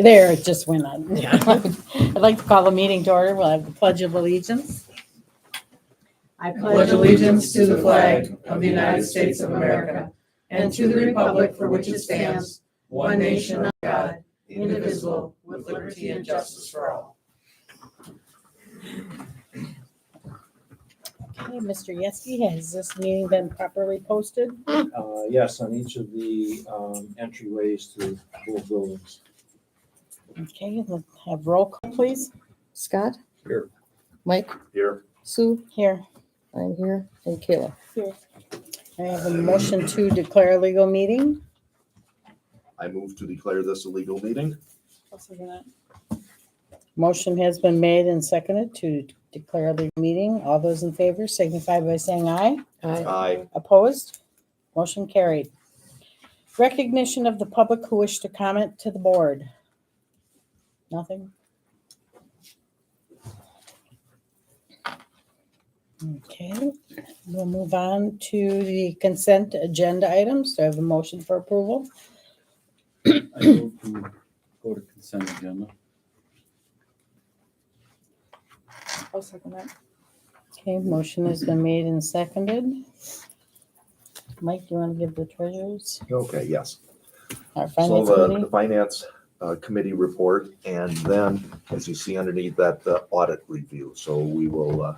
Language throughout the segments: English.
There, it just went on. Yeah. I'd like to call the meeting to order. We'll have the Pledge of Allegiance. I pledge allegiance to the flag of the United States of America and to the republic for which it stands, one nation under God, indivisible, with liberty and justice for all. Okay, Mr. Yeski, has this meeting been properly posted? Yes, on each of the entryways to both buildings. Okay, let's have roll call, please. Scott? Here. Mike? Here. Sue? Here. I'm here. And Kayla? I have a motion to declare a legal meeting. I move to declare this a legal meeting. Motion has been made and seconded to declare a legal meeting. All those in favor signify by saying aye. Aye. Opposed? Motion carried. Recognition of the public who wish to comment to the board. Nothing? Okay, we'll move on to the consent agenda items. Do I have a motion for approval? I move to go to consent agenda. I'll second that. Okay, motion has been made and seconded. Mike, do you want to give the treasurers? Okay, yes. Our So finance the committee? finance committee report, and then, as you see underneath that, the audit review. So we will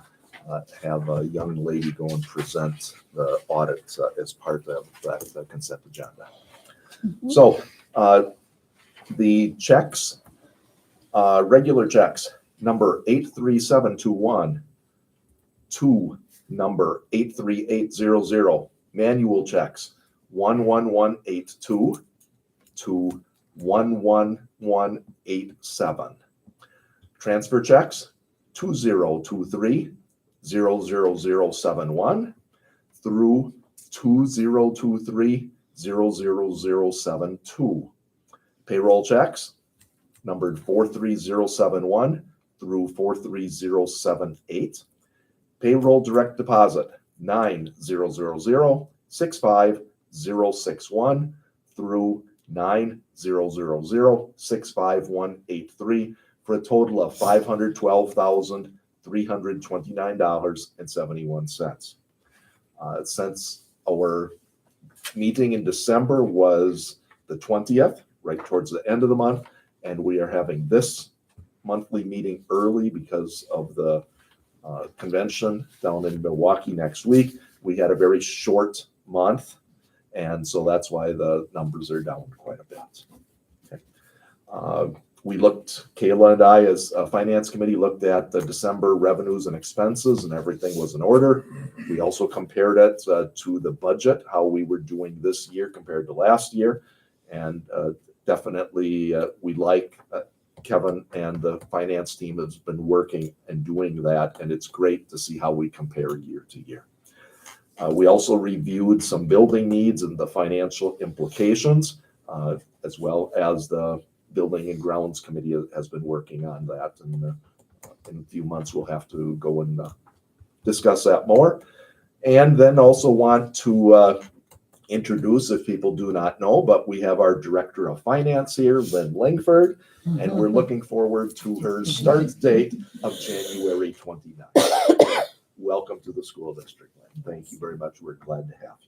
have a young lady go and present the audit as part of that consent agenda. So the checks, regular checks, number 83721 to number 83800. Manual checks 11182 to 11187. Transfer checks 2023 00071 through 2023 00072. Payroll checks numbered 43071 through 43078. Payroll direct deposit 900065061 through 900065183 for a total of $512,329.71. Since our meeting in December was the 20th, right towards the end of the month, and we are having this monthly meeting early because of the convention down in Milwaukee next week. We had a very short month, and so that's why the numbers are down quite a bit. Okay. We looked, Kayla and I, as a finance committee, looked at the December revenues and expenses, and everything was in order. We also compared it to the budget, how we were doing this year compared to last year, and definitely we like Kevin and the finance team has been working and doing that, and it's great to see how we compare year to year. We also reviewed some building needs and the financial implications, as well as the Building and Grounds Committee has been working on that. And in a few months, we'll have to go and discuss that more. And then also want to introduce, if people do not know, but we have our Director of Finance here, Lynn Langford, and we're looking forward to her start date of January 29th. Welcome to the school district, Lynn. Thank you very much. We're glad to have you.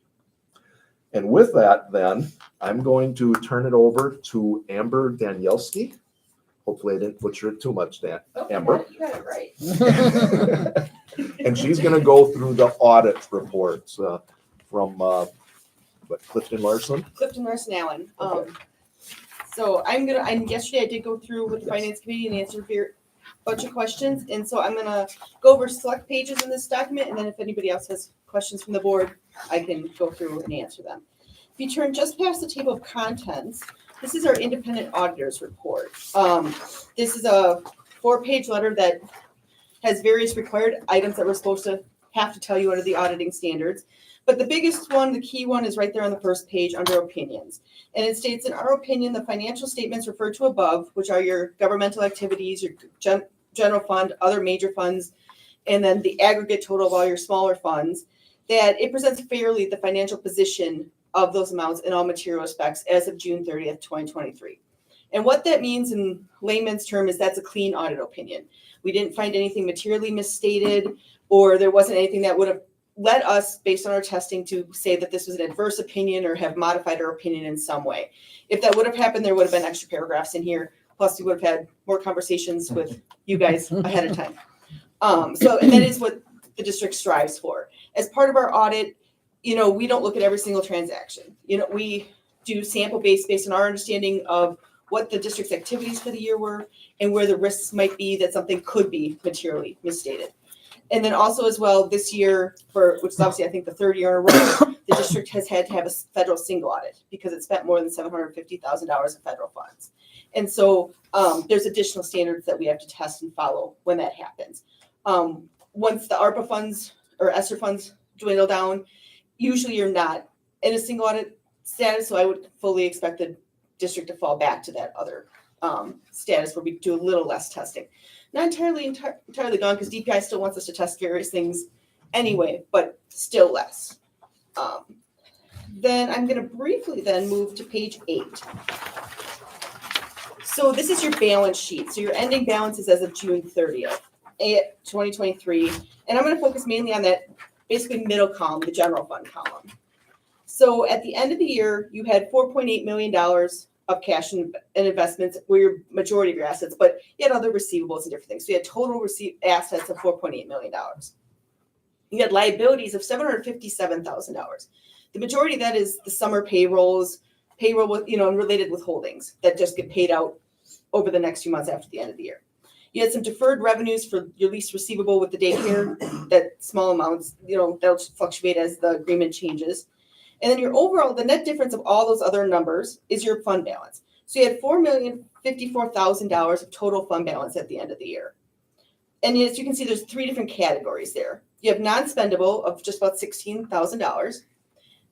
And with that, then, I'm going to turn it over to Amber Danielski. Hopefully I didn't butcher it too much, Amber. You got it right. And she's going to go through the audit reports from Clifton Larson. Clifton Larson Allen. Okay. So yesterday I did go through with the finance committee and answered a bunch of questions. And so I'm gonna go over select pages in this document, and then if anybody else has questions from the board, I can go through and answer them. If you turn just past the table of contents, this is our independent auditor's report. This is a 4-page letter that has various required items that we're supposed to have to tell you under the auditing standards. But the biggest one, the key one, is right there on the first page under opinions. And it states, in our opinion, the financial statements referred to above, which are your governmental activities, your general fund, other major funds, and then the aggregate total of all your smaller funds, that it presents fairly the financial position of those amounts in all material respects as of June 30th, 2023. And what that means in layman's term is that's a clean audit opinion. We didn't find anything materially misstated, or there wasn't anything that would have led us, based on our testing, to say that this was an adverse opinion or have modified our opinion in some way. If that would have happened, there would have been extra paragraphs in here. Plus, we would have had more conversations with you guys ahead of time. And that is what the district strives for. As part of our audit, we don't look at every single transaction. We do sample based on our understanding of what the district's activities for the year were and where the risks might be that something could be materially misstated. And then also as well, this year, which is obviously I think the third year in a row, the district has had to have a federal single audit because it spent more than $750,000 of federal funds. And so there's additional standards that we have to test and follow when that happens. Once the ARPA funds or ESSER funds dwindle down, usually you're not in a single audit status, so I would fully expect the district to fall back to that other status where we do a little less testing. Not entirely gone, because DPI still wants us to test various things anyway, but still less. Then I'm going to briefly then move to page 8. So this is your balance sheet. So your ending balance is as of June 30th, 2023. And I'm going to focus mainly on that basically middle column, the general fund column. So at the end of the year, you had $4.8 million of cash and investments were your majority of your assets, but you had other receivables and different things. So you had total assets of $4.8 million. You had liabilities of $757,000. The majority of that is the summer payroll with, and related withholdings that just get paid out over the next few months after the end of the year. You had some deferred revenues for your lease receivable with the daycare, that small amounts, that'll fluctuate as the agreement changes. And then your overall, the net difference of all those other numbers is your fund balance. So you had $4,054,000 of total fund balance at the end of the year. And as you can see, there's 3 different categories there. You have non-spendable of just about $16,000.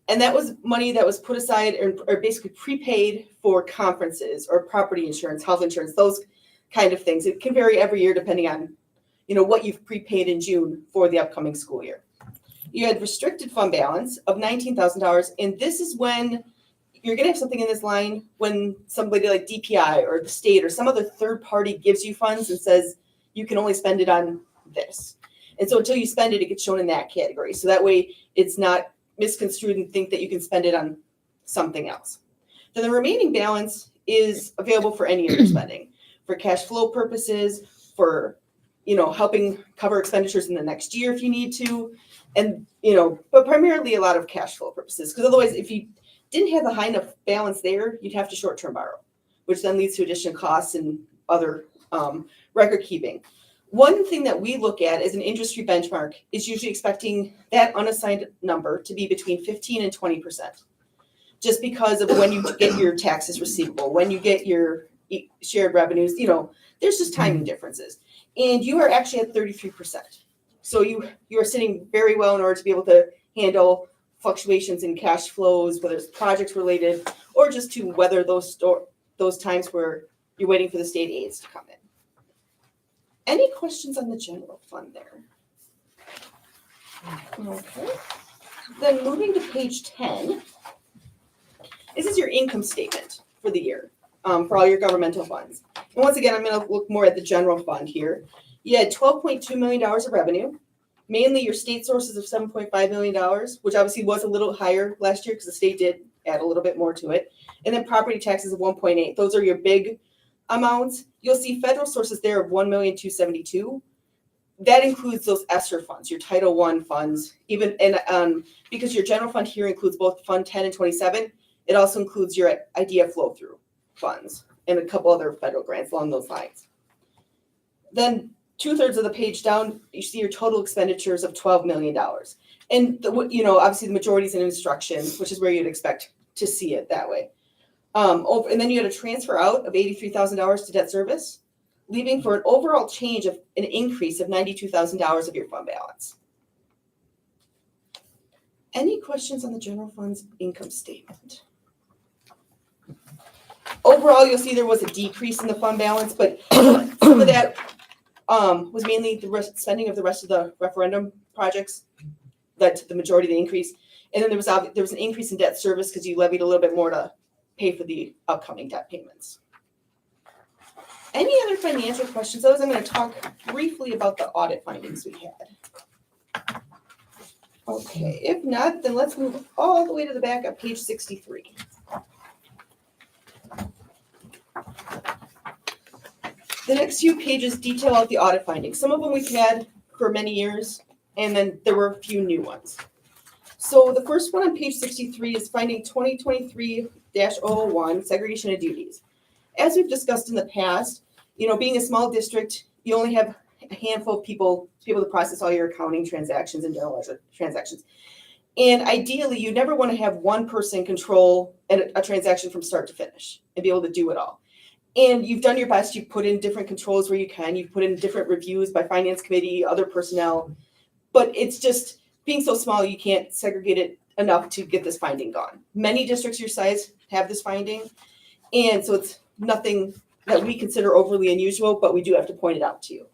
And that was money that was put aside or basically prepaid for conferences or property insurance, health insurance, those kind of things. It can vary every year depending on, what you've prepaid in June for the upcoming school year. You had restricted fund balance of $19,000. And this is when you're going to have something in this line when somebody like DPI or the state or some other third party gives you funds and says you can only spend it on this. And so until you spend it, it gets shown in that category. So that way it's not misconstrued and think that you can spend it on something else. Then the remaining balance is available for any of your spending, for cash flow purposes, for helping cover expenditures in the next year if you need to, and but primarily a lot of cash flow purposes, because otherwise if you didn't have a high enough balance there, you'd have to short-term borrow, which then leads to additional costs and other record keeping. One thing that we look at as an industry benchmark is usually expecting that unassigned number to be between 15 and 20%, just because of when you get your taxes receivable, when you get your shared revenues, there's just timing differences. And you are actually at 33%. So you are sitting very well in order to be able to handle fluctuations in cash flows, whether it's projects related or just to weather those times where you're waiting for the state aids to come in. Any questions on the general fund there? Okay. Then moving to page 10, this is your income statement for the year for all your governmental funds. And once again, I'm going to look more at the general fund here. You had $12.2 million of revenue, mainly your state sources of $7.5 million, which obviously was a little higher last year because the state did add a little bit more to it. And then property taxes of 1.8. Those are your big amounts. You'll see federal sources there of $1,272,000. That includes those ESSER funds, your Title I funds, even and because your general fund here includes both Fund 10 and 27. It also includes your IDEA flow through funds and a couple other federal grants along those lines. Then 2/3 of the page down, you see your total expenditures of $12 million. And obviously the majority is in instruction, which is where you'd expect to see it that way. And then you had a transfer out of $83,000 to debt service, leaving for an overall change of an increase of $92,000 of your fund balance. Any questions on the general fund's income statement? Overall, you'll see there was a decrease in the fund balance, but some of that was mainly the spending of the rest of the referendum projects led to the majority of the increase. And then there was an increase in debt service because you levied a little bit more to pay for the upcoming debt payments. Any other financial questions? Otherwise, I'm going to talk briefly about the audit findings we had. Okay, if not, then let's move all the way to the back of page 63. The next few pages detail out the audit findings. Some of them we've had for many years, and then there were a few new ones. So the first one on page 63 is finding 2023-001, segregation of duties. As we've discussed in the past, being a small district, you only have a handful of people to be able to process all your accounting transactions and general ledger transactions. And ideally, you never want to have one person control a transaction from start to finish and be able to do it all. And you've done your best. You've put in different controls where you can. You've put in different reviews by finance committee, other personnel. But it's just being so small, you can't segregate it enough to get this finding gone. Many districts your size have this finding. And so it's nothing that we consider overly unusual, but we do have to point it out to you.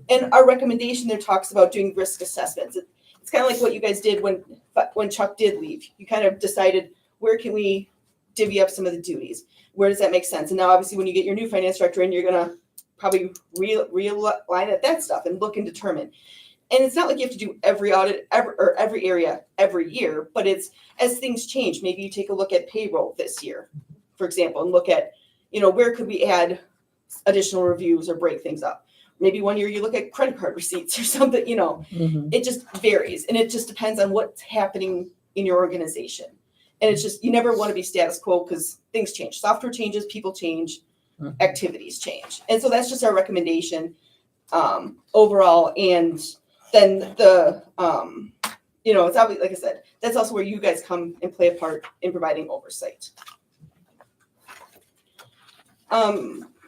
And our recommendation there talks about doing risk assessments. It's kind of like what you guys did when Chuck did leave. You kind of decided, where can we divvy up some of the duties? Where does that make sense? And now, obviously, when you get your new finance director in, you're going to probably realign at that stuff and look and determine. And it's not like you have to do every audit or every area every year, but it's as things change. Maybe you take a look at payroll this year, for example, and look at, where could we add additional reviews or break things up? Maybe one year you look at credit card receipts or something, It just varies. And it just depends on what's happening in your organization. And it's just, you never want to be status quo because things change. Software changes, people change, activities change. And so that's just our recommendation overall. And then the, it's obvious, like I said, that's also where you guys come and play a part in providing oversight.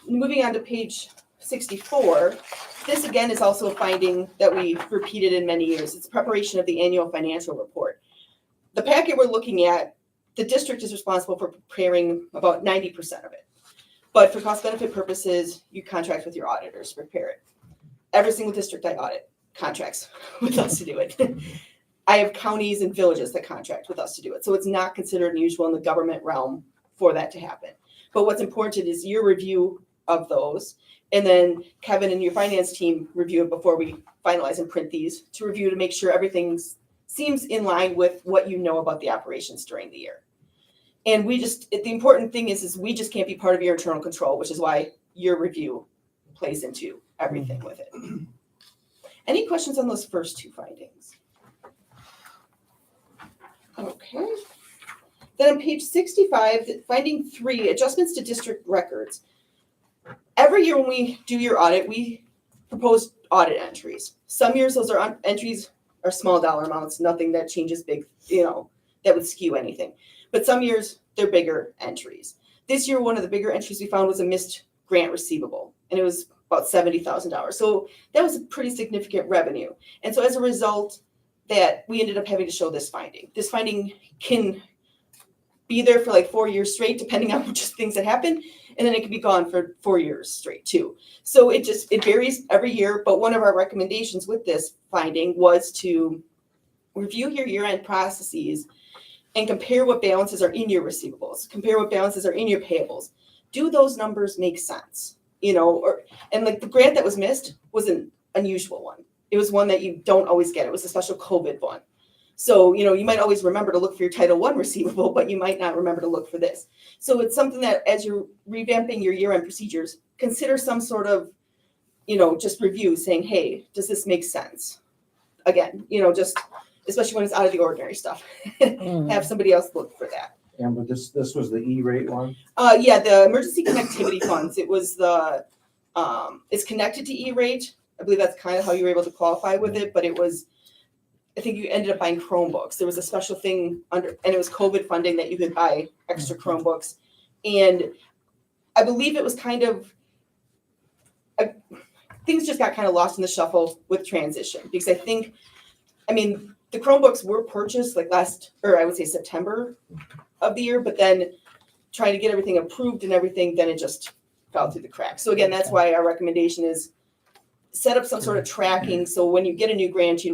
Moving on to page 64, this again is also a finding that we've repeated in many years. It's preparation of the annual financial report. The packet we're looking at, the district is responsible for preparing about 90% of it. But for cost benefit purposes, you contract with your auditors to prepare it. Every single district I audit contracts with us to do it. I have counties and villages that contract with us to do it. So it's not considered unusual in the government realm for that to happen. But what's important is your review of those. And then Kevin and your finance team review it before we finalize and print these to review to make sure everything seems in line with what you know about the operations during the year. And the important thing is we just can't be part of your internal control, which is why your review plays into everything with it. Any questions on those first two findings? Okay. Then on page 65, finding 3, adjustments to district records. Every year when we do your audit, we propose audit entries. Some years those entries are small dollar amounts, nothing that changes big, that would skew anything. But some years they're bigger entries. This year, one of the bigger entries we found was a missed grant receivable, and it was about $70,000. So that was a pretty significant revenue. And so as a result, that we ended up having to show this finding. This finding can be there for like 4 years straight, depending on which things that happen. And then it can be gone for 4 years straight too. So it varies every year. But one of our recommendations with this finding was to review your year-end processes and compare what balances are in your receivables, compare what balances are in your payables. Do those numbers make sense? And like the grant that was missed was an unusual one. It was one that you don't always get. It was a special COVID one. So, you might always remember to look for your Title I receivable, but you might not remember to look for this. So it's something that as you're revamping your year-end procedures, consider some sort of, just review saying, hey, does this make sense? Again, just especially when it's out of the ordinary stuff, have somebody else look for that. Amber, this was the E-rate one? Yeah, the emergency connectivity funds. It was it's connected to E-rate. I believe that's kind of how you were able to qualify with it, but I think you ended up buying Chromebooks. There was a special thing and it was COVID funding that you could buy extra Chromebooks. And I believe it was kind of, things just got kind of lost in the shuffle with transition because the Chromebooks were purchased like September of the year, but then trying to get everything approved and everything, then it just fell through the cracks. So again, that's why our recommendation is set up some sort of tracking. So when you get a new grant,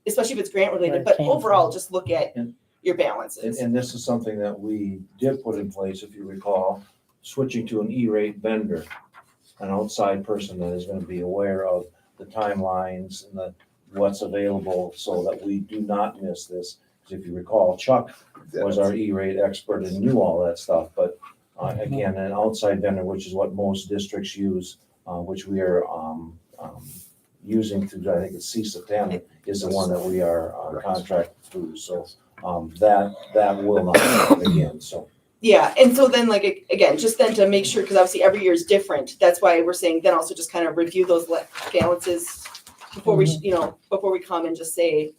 especially if it's grant Where related, it but came overall, just look at And- your balances. And this is something that we did put in place, if you recall, switching to an E-rate vendor, an outside person that is gonna be aware of the timelines and what's available so that we do not miss this. Because if you recall, Chuck was our E-rate expert and knew all that stuff, but again, an outside vendor, which is what most districts use, which we are using through, I think it's CSA is the one that we are contracted through, so that will not happen again, so. Yeah, and so then like, again, just then to make sure, because obviously every year is different, that's why we're saying then also just kind of review those balances before we, before we come and just say,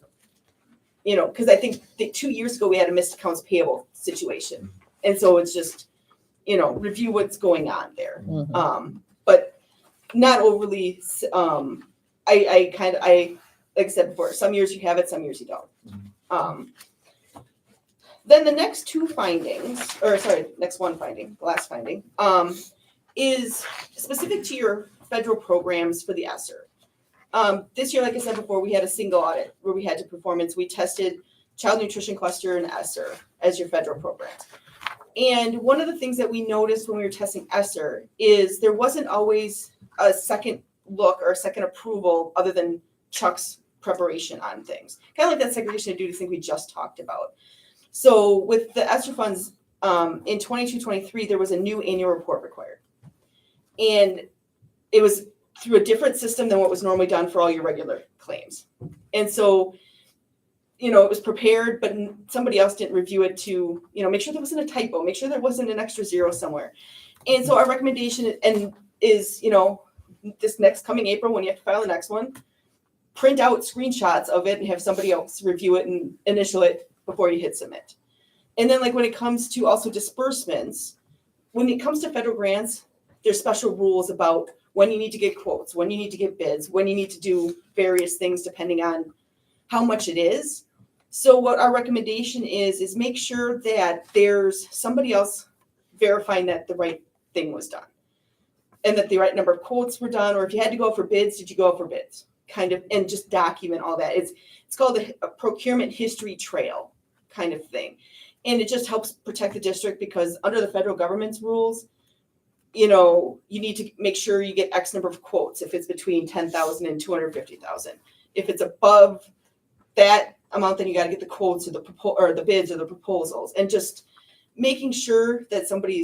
because I think 2 years ago we had a missed accounts payable situation. And so it's just, review what's going on there. But not overly, like I said before, some years you have it, some years you don't. Then the next two findings, next one finding, the last finding, is specific to your federal programs for the ESSER. This year, like I said before, we had a single audit where we had to performance. We tested Child Nutrition Cluster and ESSER as your federal programs. And one of the things that we noticed when we were testing ESSER is there wasn't always a second look or a second approval other than Chuck's preparation on things. Kind of like that segregation of duties thing we just talked about. So with the ESSER funds, in 22-23, there was a new annual report required. And it was through a different system than what was normally done for all your regular claims. And so, it was prepared, but somebody else didn't review it to, make sure there wasn't a typo, make sure there wasn't an extra zero somewhere. And so our recommendation is, this next coming April, when you have to file the next one, print out screenshots of it and have somebody else review it and initial it before you hit submit. And then like when it comes to also disbursements, when it comes to federal grants, there's special rules about when you need to get quotes, when you need to get bids, when you need to do various things depending on how much it is. So what our recommendation is make sure that there's somebody else verifying that the right thing was done and that the right number of quotes were done, or if you had to go out for bids, did you go out for bids? Kind of, and just document all that. It's called a procurement history trail kind of thing. And it just helps protect the district because under the federal government's rules, you need to make sure you get X number of quotes if it's between 10,000 and 250,000. If it's above that amount, then you got to get the quotes or the bids or the proposals, and just making sure that somebody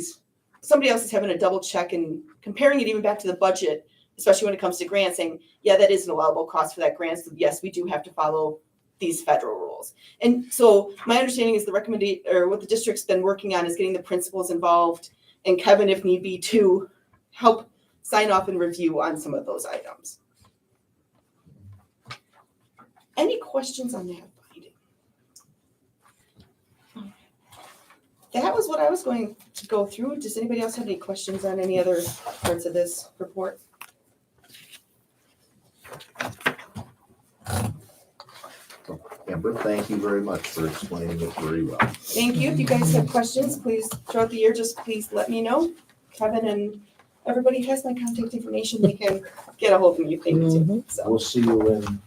else is having a double check and comparing it even back to the budget, especially when it comes to grants, saying, yeah, that is an allowable cost for that grant. So yes, we do have to follow these federal rules. And so my understanding is what the district's been working on is getting the principals involved and Kevin, if need be, to help sign off and review on some of those items. Any questions on that finding? That was what I was going to go through. Does anybody else have any questions on any other parts of this report? Amber, thank you very much for explaining it very well. Thank you. If you guys have questions, please throughout the year, just please let me know. Kevin and everybody has my contact information. They can get a hold of me if they need to. So. We'll see you in,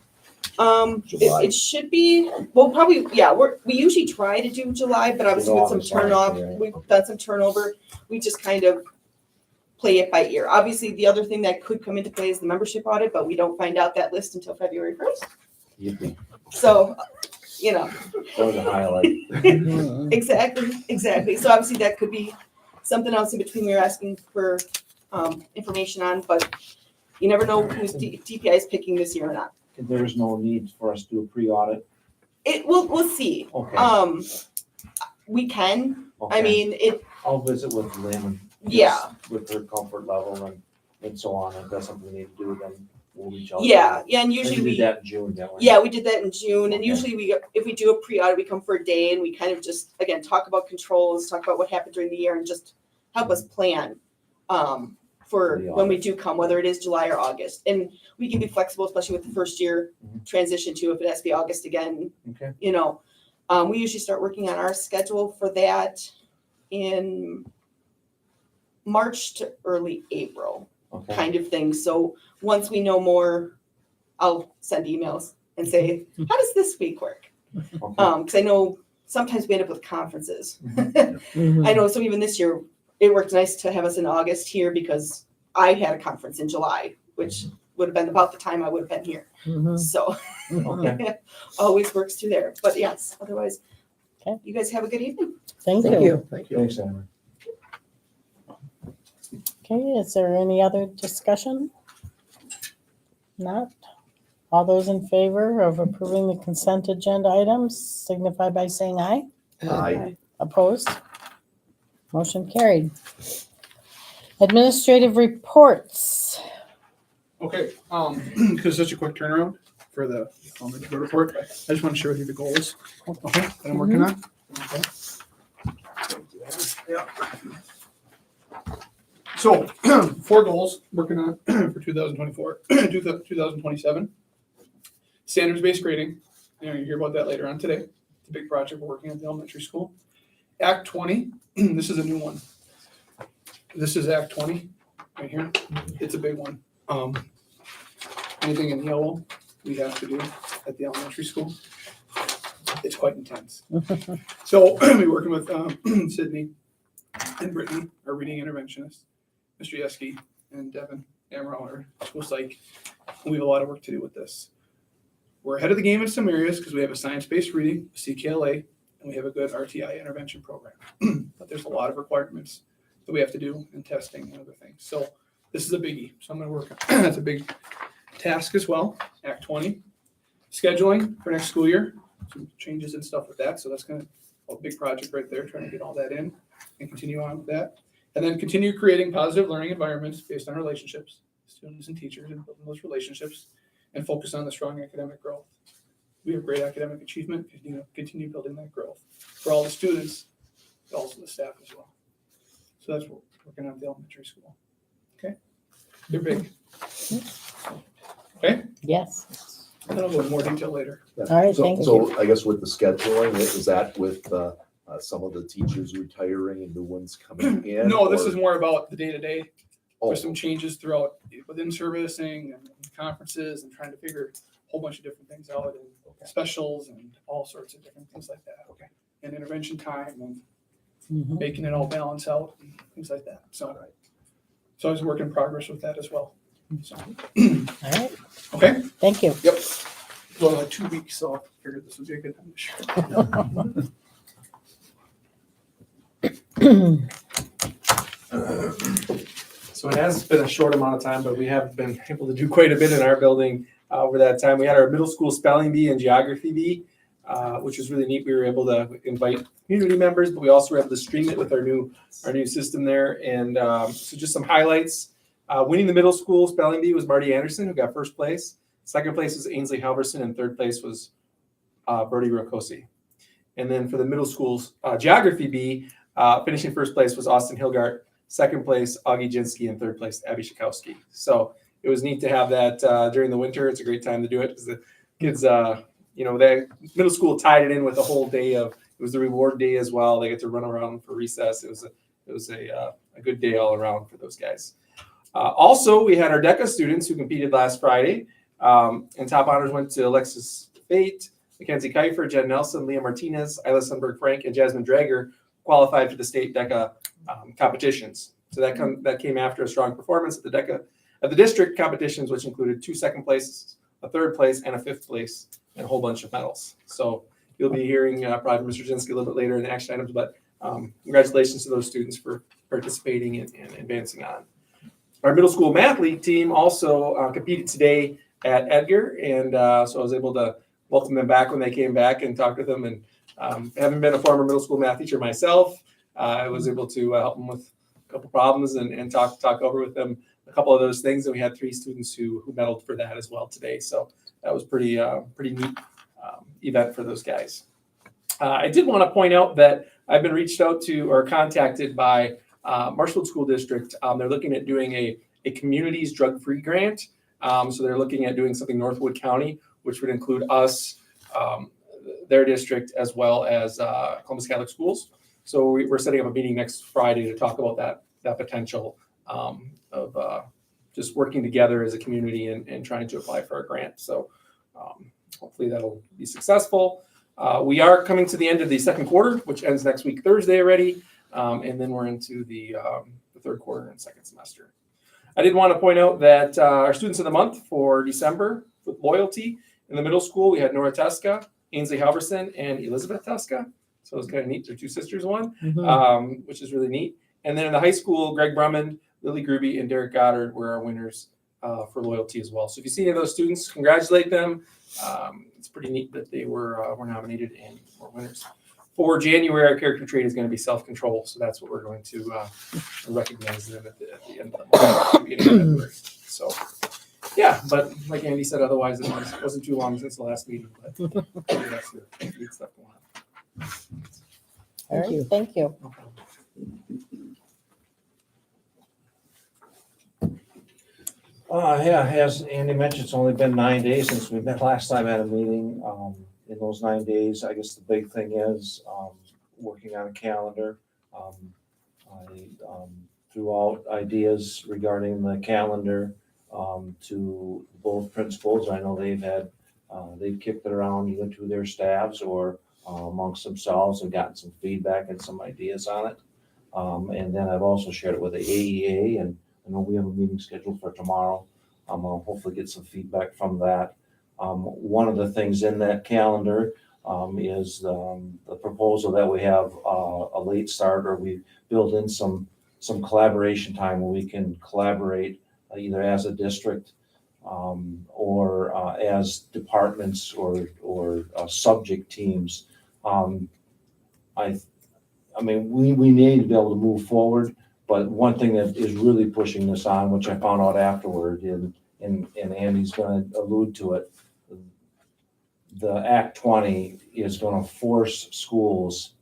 July. It should be, well, probably, yeah, we usually try to do July, but obviously with some August, turnoff, right. we've done some turnover. We just kind of play it by ear. Obviously, the other thing that could come into play is the membership audit, but we don't find out that list until February 1st. yippee, So, that was a highlight. Exactly. So obviously that could be something else in between we were asking for information on, but you never know who's DPI is picking this year or not. There is no need for us to do a pre-audit? We'll see. Okay. We can. Okay. I mean, I'll visit with Lynn. and Yeah. With her comfort level and so on. If that's something we need to do, then we'll reach out. Yeah, and And usually we did that in June, didn't we? Yeah, we did that in June, and Okay. usually if we do a pre-audit, we come for a day and we kind of just, again, talk about controls, talk about what happened during the year, and just help us plan for The when we audit. do come, whether it is July or August. And we can be flexible, especially with the first year transition too, if it has to be August again. Okay. We usually start working on our schedule for that in March to early April Okay. kind of thing. So once we know more, I'll send emails and say, how does this week work? Okay. Because I know sometimes we end up with conferences. Mhm. I know, so even this year, it worked nice to have us in August here because I had a conference in July, which would have been about the time I would have been here. Mhm. So Okay. always works through there. But yes, otherwise, Okay. you guys have a good evening. Thank Thank you. you. Thank you. Thanks, Amber. Okay, is there any other discussion? Not? All those in favor of approving the consent agenda items signify by saying aye. Aye. Opposed? Motion carried. Administrative reports. Okay, because it's such a quick turnaround for the report, I just want to share with you the goals, okay, that I'm working on. Okay. Yeah. So, 4 goals working on for 2024, 2027. Standards-based grading, you hear about that later on today. It's a big project we're working at the elementary school. Act 20, this is a new one. This is Act 20, right here. It's a big one. Anything in yellow we have to do at the elementary school. It's quite intense. So we're working with Sydney and Brittany, our reading interventionist, Mr. Yeski, and Devin Amaral, our school psych. And we have a lot of work to do with this. We're ahead of the game in some areas because we have a science-based reading, CKLA, and we have a good RTI intervention program. But there's a lot of requirements that we have to do in testing and other things. So this is a biggie. So I'm going to work on that's a big task as well. Act 20. Scheduling for next school year. Some changes and stuff with that. So that's going to a big project right there, trying to get all that in and continue on with that. And then continue creating positive learning environments based on relationships, students and teachers, and building those relationships, and focus on the strong academic growth. We have great academic achievement, continue building that growth for all the students, but also the staff as well. So that's what we're working on at the elementary school. Okay? They're big. Okay? Yes. And I'll go into more detail later. All right, So- thank you. So I guess with the scheduling, is that with some of the teachers retiring and new ones coming in? No, this or- is more about the day-to-day. Oh, There's some changes throughout within servicing and conferences and trying to figure a whole bunch of different things out and specials and all sorts of different things like that. Okay. And intervention time and Mhm. making it all balance out and things like that. So I was a work in progress with that as well. So, All right, okay. thank you. Yep. Well, 2 weeks, so I figured this would be a good time to share. So it has been a short amount of time, but we have been able to do quite a bit in our building over that time. We had our middle school spelling bee and geography bee, which was really neat. We were able to invite community members, but we also were able to stream it with our new system there. And so just some highlights. Winning the middle school spelling bee was Marty Anderson, who got first place. Second place was Ainsley Halverson, and third place was Brody Rokosi. And then for the middle school's geography bee, finishing first place was Austin Hilgart. Second place, Augie Jinsky, and third place, Abby Shakowski. So it was neat to have that during the winter. It's a great time to do it because the kids, the middle school tied it in with a whole day of, it was the reward day as well. They get to run around for recess. It was a good day all around for those guys. Also, we had our DECA students who competed last Friday, and top honors went to Alexis Fate, Mackenzie Kiefer, Jen Nelson, Leah Martinez, Isla Sundberg Frank, and Jasmine Drager qualified for the state DECA competitions. So that came after a strong performance at the district competitions, which included 2 second places, a third place, and a 5th place, and a whole bunch of medals. So you'll be hearing probably from Mr. Jinsky a little bit later in the action items, but congratulations to those students for participating and advancing on. Our middle school math league team also competed today at Edgar, and so I was able to welcome them back when they came back and talk with them. And having been a former middle school math teacher myself, I was able to help them with a couple problems and talk over with them a couple of those things. And we had 3 students who medaled for that as well today. So that was pretty neat event for those guys. I did want to point out that I've been reached out to or contacted by Marshfield School District. They're looking at doing a communities drug-free grant. So they're looking at doing something Northwood County, which would include us, their district, as well as Columbus Catholic Schools. So we're setting up a meeting next Friday to talk about that potential of just working together as a community and trying to apply for a grant. So hopefully that'll be successful. We are coming to the end of the second quarter, which ends next week, Thursday already. And then we're into the third quarter and second semester. I did want to point out that our students of the month for December with loyalty in the middle school, we had Nora Teska, Ainsley Halverson, and Elizabeth Teska. So it was kind of neat. Their two sisters won, which is really neat. And then in the high school, Greg Brumman, Lily Gruby, and Derek Goddard were our winners for loyalty as well. So if you see any of those students, congratulate them. It's pretty neat that they were nominated and were winners. For January, our character trait is going to be self-control. So that's what we're going to recognize them at the end of the month, beginning of February. So, yeah, but like Andy said, otherwise it wasn't too long since the last meeting. But that's the neat stuff going on. All right, thank you. Yeah, as Andy mentioned, it's only been 9 days since we met last time at a meeting. In those 9 days, I guess the big thing is working on a calendar. I threw out ideas regarding the calendar to both principals. I know they've kicked it around either to their staffs or amongst themselves and gotten some feedback and some ideas on it. And then I've also shared it with the AEA, and I know we have a meeting scheduled for tomorrow. I'll hopefully get some feedback from that. One of the things in that calendar is the proposal that we have a late start, or we build in some collaboration time where we can collaborate either as a district or as departments or subject teams. I mean, we need to be able to move forward, but one thing that is really pushing this on, which I found out afterward, and Andy's going to allude to it, the Act 20 is going to force schools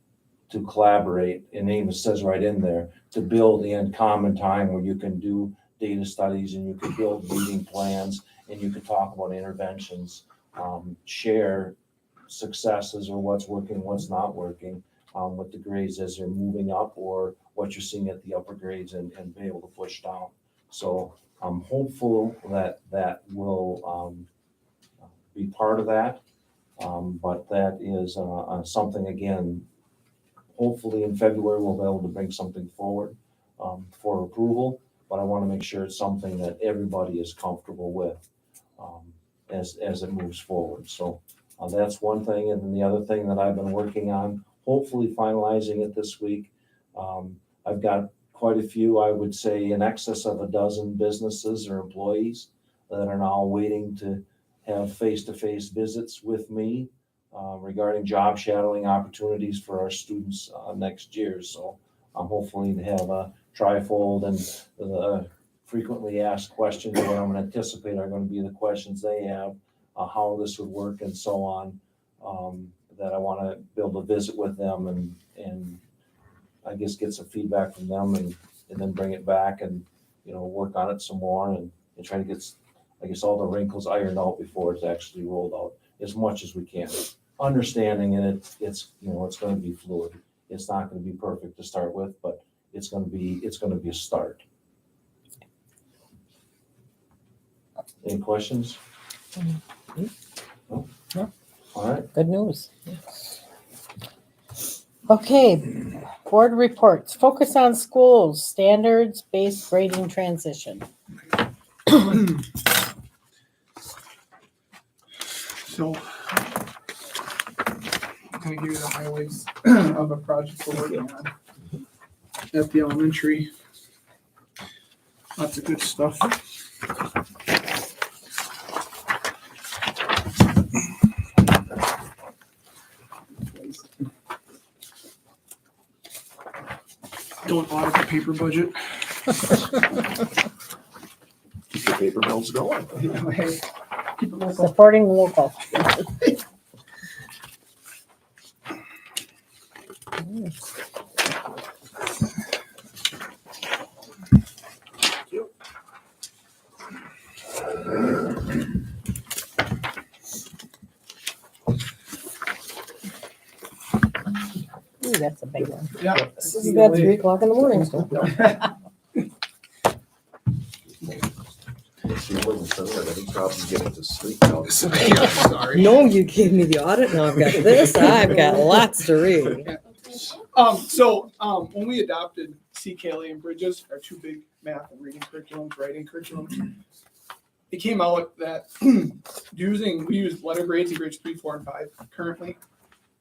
to collaborate, and it even says right in there, to build in common time where you can do data studies and you can build meeting plans and you can talk about interventions, share successes or what's working, what's not working. With the grades as they're moving up or what you're seeing at the upper grades and be able to push down. So I'm hopeful that will be part of that. But that is something, again, hopefully in February we'll be able to bring something forward for approval. But I want to make sure it's something that everybody is comfortable with as it moves forward. So that's one thing. And then the other thing that I've been working on, hopefully finalizing it this week. I've got quite a few, I would say in excess of a dozen businesses or employees that are now waiting to have face-to-face visits with me regarding job shadowing opportunities for our students next year. So I'm hopefully to have a trifold and frequently asked questions that I'm going to anticipate are going to be the questions they have, how this would work and so on. That I want to be able to visit with them and I guess get some feedback from them and then bring it back and, work on it some more and try to get, I guess, all the wrinkles ironed out before it's actually rolled out as much as we can. Understanding and it's going to be fluid. It's not going to be perfect to start with, but it's going to be a start. Any questions? No? No. All right. Good news. Okay, board reports. Focus on schools, standards-based grading transition. So, I'm gonna give you the highlights of a project we're working on at the elementary. Lots of good stuff. Don't audit the paper budget. Keep the paper mills going. Hey, keep it local. Supporting the local. Ooh, that's a big one. Yeah. This is about 3:00 in the morning. So. She wasn't sure we had any problem getting to sleep now. Sorry. No, you gave me the audit. Now I've got this. I've got lots to read. When we adopted CKLA and Bridges, our two big math and reading curriculums, writing curriculums, it came out that we use letter grades in grades 3, 4, and 5 currently,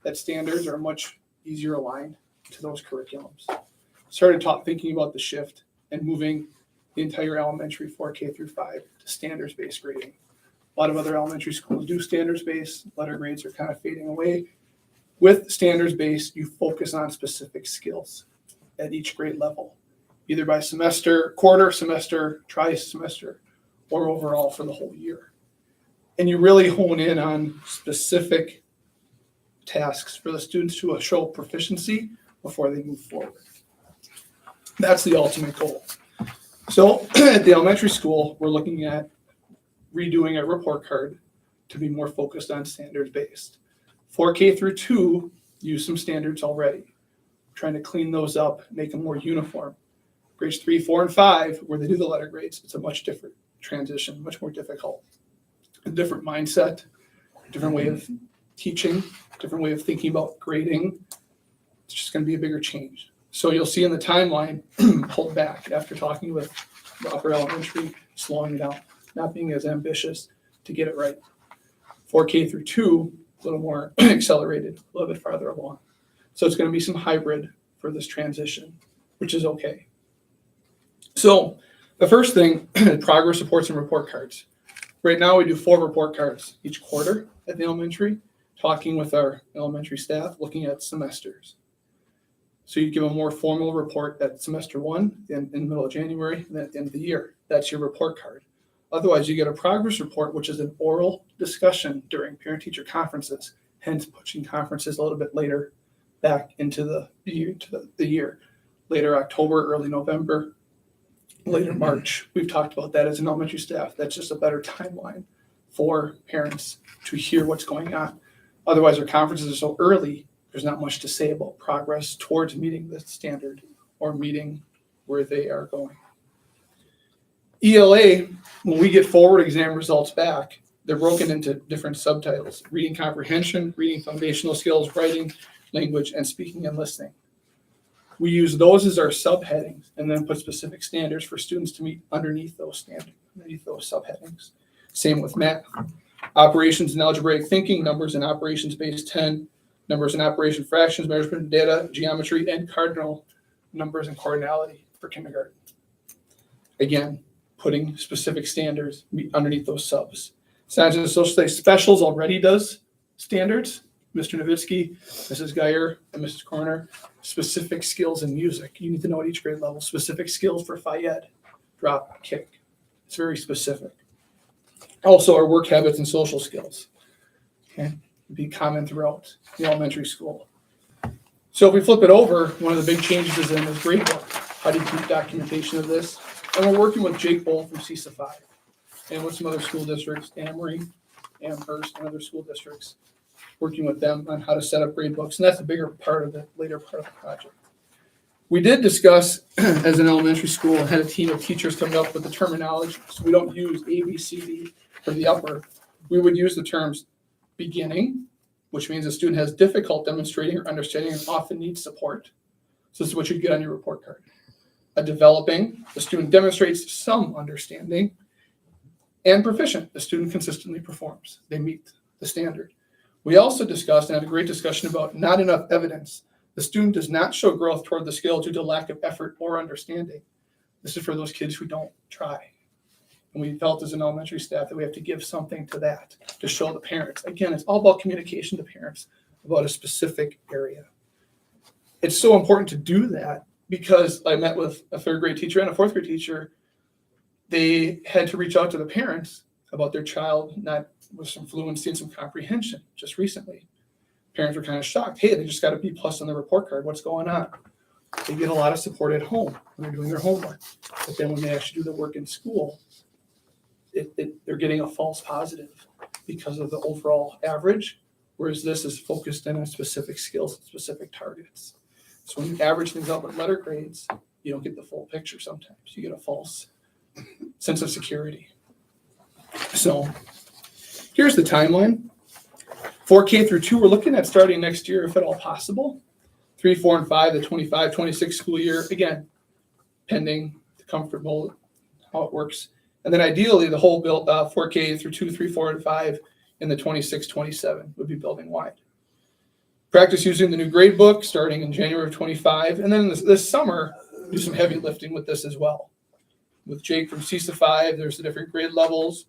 that standards are much easier aligned to those curriculums. Started thinking about the shift and moving the entire elementary 4K through 5 to standards-based grading. A lot of other elementary schools do standards-based, letter grades are kind of fading away. With standards-based, you focus on specific skills at each grade level, either by semester, quarter, semester, tri-semester, or overall for the whole year. And you really hone in on specific tasks for the students to show proficiency before they move forward. That's the ultimate goal. So at the elementary school, we're looking at redoing our report card to be more focused on standards-based. 4K through 2 use some standards already. Trying to clean those up, make them more uniform. Grades 3, 4, and 5, where they do the letter grades, it's a much different transition, much more difficult. A different mindset, different way of teaching, different way of thinking about grading. It's just going to be a bigger change. So you'll see in the timeline, pulled back after talking with the upper elementary, slowing it down, not being as ambitious to get it right. 4K through 2, a little more accelerated, a little bit farther along. So it's going to be some hybrid for this transition, which is okay. So the first thing, progress reports and report cards. Right now we do 4 report cards each quarter at the elementary, talking with our elementary staff, looking at semesters. So you give a more formal report at semester 1 in the middle of January, and then at the end of the year. That's your report card. Otherwise, you get a progress report, which is an oral discussion during parent-teacher conferences, hence pushing conferences a little bit later back into the year. Later October, early November, later March. We've talked about that as an elementary staff. That's just a better timeline for parents to hear what's going on. Otherwise, our conferences are so early, there's not much to say about progress towards meeting the standard or meeting where they are going. ELA, when we get forward exam results back, they're broken into different subtitles: reading comprehension, reading foundational skills, writing, language, and speaking and listening. We use those as our subheadings and then put specific standards for students to meet underneath those standards, underneath those subheadings. Same with math. Operations and algebraic thinking, numbers and operations base 10, numbers and operation fractions, measurement data, geometry, and cardinal numbers and cardinality for kindergarten. Again, putting specific standards underneath those subs. Science and social studies specials already does standards. Mr. Nowitzki, Mrs. Geyer, and Mrs. Corner, specific skills in music. You need to know at each grade level, specific skills for Fayed, drop, kick. It's very specific. Also, our work habits and social skills. Okay, be common throughout the elementary school. So if we flip it over, one of the big changes is in this grade book. How do you keep documentation of this? And we're working with Jake Bull from CISA 5 and with some other school districts, Amory, Amherst, and other school districts, working with them on how to set up grade books. And that's a bigger part of the later part of the project. We did discuss, as an elementary school, had a team of teachers coming up with the terminology. So we don't use A, B, C, D for the upper. We would use the terms beginning, which means a student has difficult demonstrating or understanding and often needs support. So this is what you get on your report card. A developing, the student demonstrates some understanding. And proficient, the student consistently performs. They meet the standard. We also discussed and had a great discussion about not enough evidence. The student does not show growth toward the skill due to lack of effort or understanding. This is for those kids who don't try. And we felt as an elementary staff that we have to give something to that to show the parents. Again, it's all about communication to parents about a specific area. It's so important to do that because I met with a 3rd grade teacher and a 4th grade teacher. They had to reach out to the parents about their child not with some fluency and some comprehension just recently. Parents were kind of shocked. Hey, they just got a B+ on the report card. What's going on? They get a lot of support at home when they're doing their homework. But then when they actually do the work in school, they're getting a false positive because of the overall average, whereas this is focused in on specific skills and specific targets. So when you average things out with letter grades, you don't get the full picture sometimes. You get a false sense of security. So here's the timeline. 4K through 2, we're looking at starting next year, if at all possible. 3, 4, and 5, the 25-26 school year, again, pending the comfortable how it works. And then ideally, the whole 4K through 2, 3, 4, and 5 in the 26-27 would be building wide. Practice using the new grade book starting in January of 25. And then this summer, do some heavy lifting with this as well. With Jake from CISA 5, there's the different grade levels.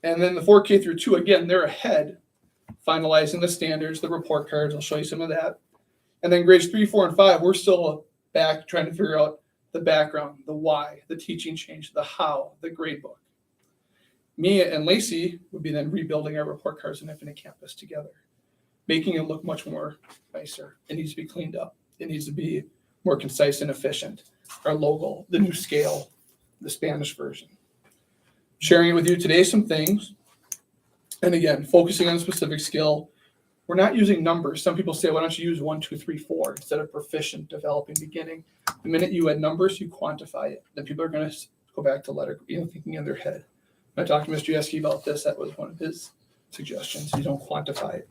And then the 4K through 2, again, they're ahead, finalizing the standards, the report cards. I'll show you some of that. And then grades 3, 4, and 5, we're still back trying to figure out the background, the why, the teaching change, the how, the grade book. Mia and Lacey would be then rebuilding our report cards in Infinite Campus together, making it look much more nicer. It needs to be cleaned up. It needs to be more concise and efficient. Our logo, the new scale, the Spanish version. Sharing with you today some things. And again, focusing on a specific skill. We're not using numbers. Some people say, why don't you use 1, 2, 3, 4 instead of proficient, developing, beginning. The minute you add numbers, you quantify it. Then people are going to go back to thinking in their head. When I talked to Mr. Yeski about this, that was one of his suggestions. You don't quantify it.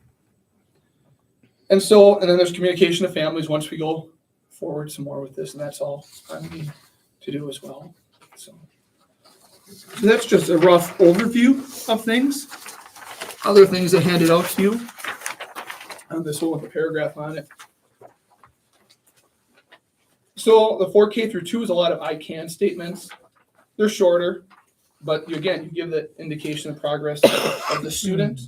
And then there's communication to families once we go forward some more with this, and that's all I need to do as well. So that's just a rough overview of things. Other things I handed out to you. And this one with a paragraph on it. So the 4K through 2 is a lot of I can statements. They're shorter, but you give the indication of progress of the student.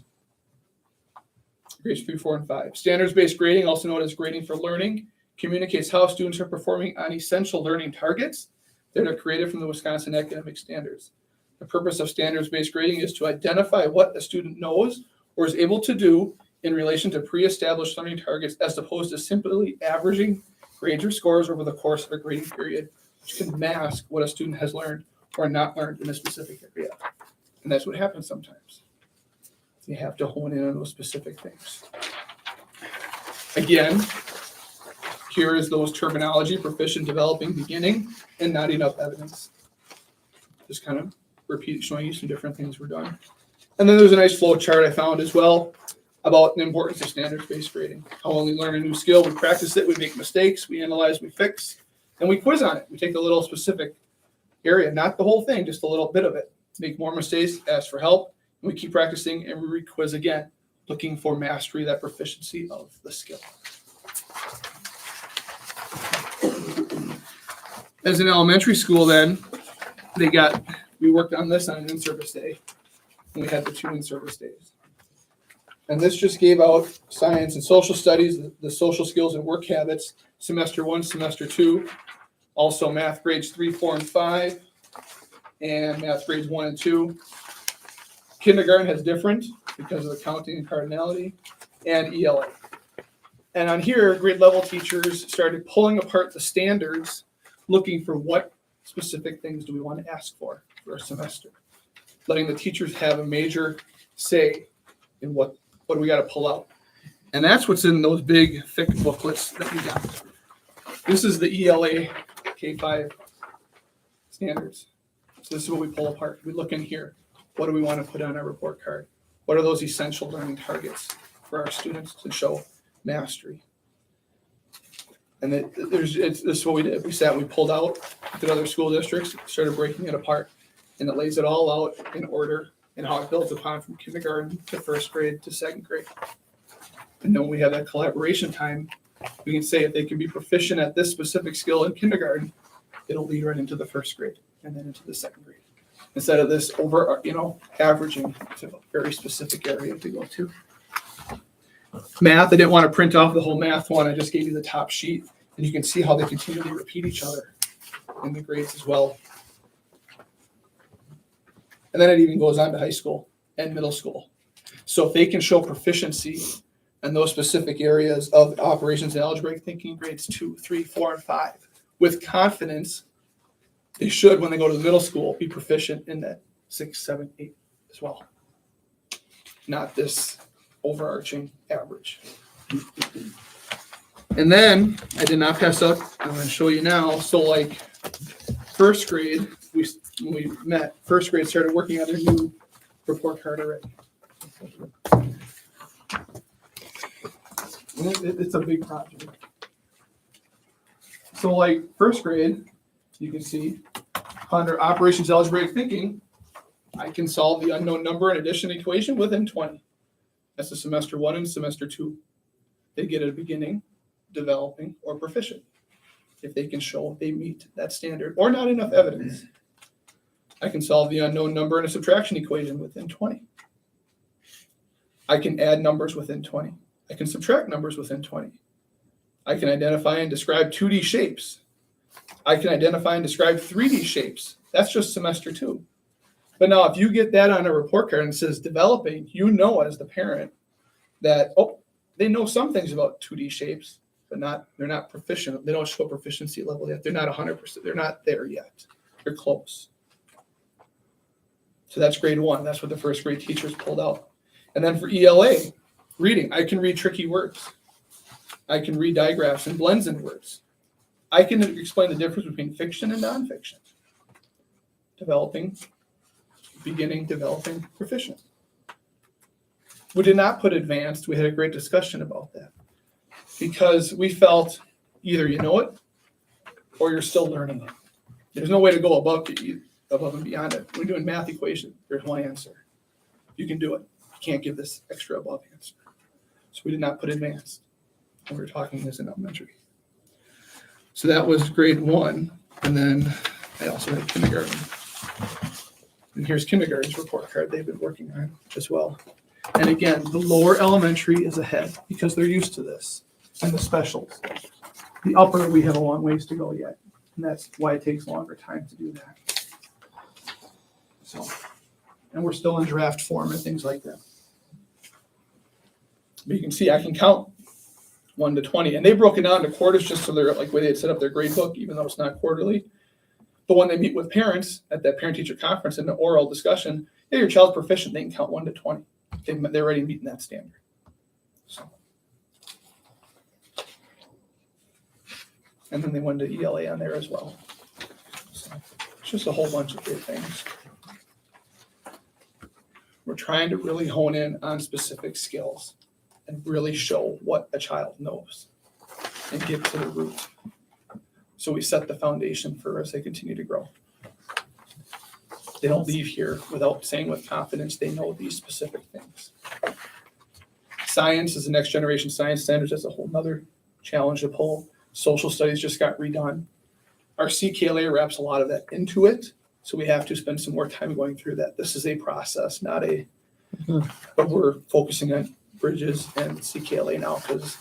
Grades 3, 4, and 5. Standards-based grading, also known as grading for learning, communicates how students are performing on essential learning targets that are created from the Wisconsin academic standards. The purpose of standards-based grading is to identify what a student knows or is able to do in relation to pre-established learning targets, as opposed to simply averaging grades or scores over the course of a grading period, which can mask what a student has learned or not learned in a specific area. And that's what happens sometimes. You have to hone in on those specific things. Again, here is those terminology: proficient, developing, beginning, and knotting up evidence. Just kind of showing you some different things we're doing. And then there's a nice flow chart I found as well about the importance of standards-based grading. How when we learn a new skill, we practice it, we make mistakes, we analyze, we fix, and we quiz on it. We take a little specific area, not the whole thing, just a little bit of it. Make more mistakes, ask for help, and we keep practicing, and we re-quiz again, looking for mastery, that proficiency of the skill. As an elementary school then, we worked on this on an in-service day, and we had the 2 in-service days. And this just gave out science and social studies, the social skills and work habits, semester 1, semester 2, also math grades 3, 4, and 5, and math grades 1 and 2. Kindergarten has different because of the counting and cardinality, and ELA. And on here, grade level teachers started pulling apart the standards, looking for what specific things do we want to ask for a semester, letting the teachers have a major say in what do we got to pull out. And that's what's in those big, thick booklets that we got. This is the ELA K5 standards. So this is what we pull apart. We look in here. What do we want to put on our report card? What are those essential learning targets for our students to show mastery? And this is what we did. We pulled out to other school districts, started breaking it apart, and it lays it all out in order and how it builds upon from kindergarten to first grade to second grade. And then we have that collaboration time. We can say if they can be proficient at this specific skill in kindergarten, it'll lead right into the first grade and then into the second grade. Instead of this over, averaging to a very specific area to go to. Math, I didn't want to print off the whole math one. I just gave you the top sheet, and you can see how they continually repeat each other in the grades as well. And then it even goes on to high school and middle school. So if they can show proficiency in those specific areas of operations and algebraic thinking, grades 2, 3, 4, and 5, with confidence, they should, when they go to the middle school, be proficient in that 6, 7, 8 as well. Not this overarching average. And then I did not pass up. I'm going to show you now. So like first grade, when we met, first grade started working on their new report card already. And it's a big project. So like first grade, you can see under operations algebraic thinking, I can solve the unknown number and addition equation within 20. That's the semester 1 and semester 2. They get a beginning, developing, or proficient if they can show they meet that standard or not enough evidence. I can solve the unknown number and a subtraction equation within 20. I can add numbers within 20. I can subtract numbers within 20. I can identify and describe 2D shapes. I can identify and describe 3D shapes. That's just semester 2. But now if you get that on a report card and it says developing, you know as the parent that, oh, they know some things about 2D shapes, but they're not proficient. They don't show proficiency level yet. They're not 100%. They're not there yet. They're close. So that's grade 1. That's what the first grade teachers pulled out. And then for ELA, reading, I can read tricky words. I can read diagraphs and blends in words. I can explain the difference between fiction and nonfiction. Developing, beginning, developing, proficient. We did not put advanced. We had a great discussion about that because we felt either you know it or you're still learning it. There's no way to go above and beyond it. When you're doing math equation, there's one answer. You can do it. You can't give this extra above answer. So we did not put advanced. And we were talking this in elementary. So that was grade 1. And then I also had kindergarten. And here's kindergarten's report card they've been working on as well. And again, the lower elementary is ahead because they're used to this and the specials. The upper, we have a long ways to go yet. And that's why it takes longer time to do that. So, and we're still in draft form and things like that. But you can see I can count 1 to 20. And they broke it down to quarters just so they're like the way they had set up their grade book, even though it's not quarterly. But when they meet with parents at that parent-teacher conference in the oral discussion, yeah, your child's proficient, they can count 1 to 20. They're already meeting that standard. So. And then they went to ELA on there as well. So it's just a whole bunch of great things. We're trying to really hone in on specific skills and really show what a child knows and get to the root. So we set the foundation for as they continue to grow. They don't leave here without saying with confidence they know these specific things. Science is the next generation science standards. That's a whole nother challenge to pull. Social studies just got redone. Our CKLA wraps a lot of that into it. So we have to spend some more time going through that. This is a process, not a, but we're focusing on Bridges and CKLA now because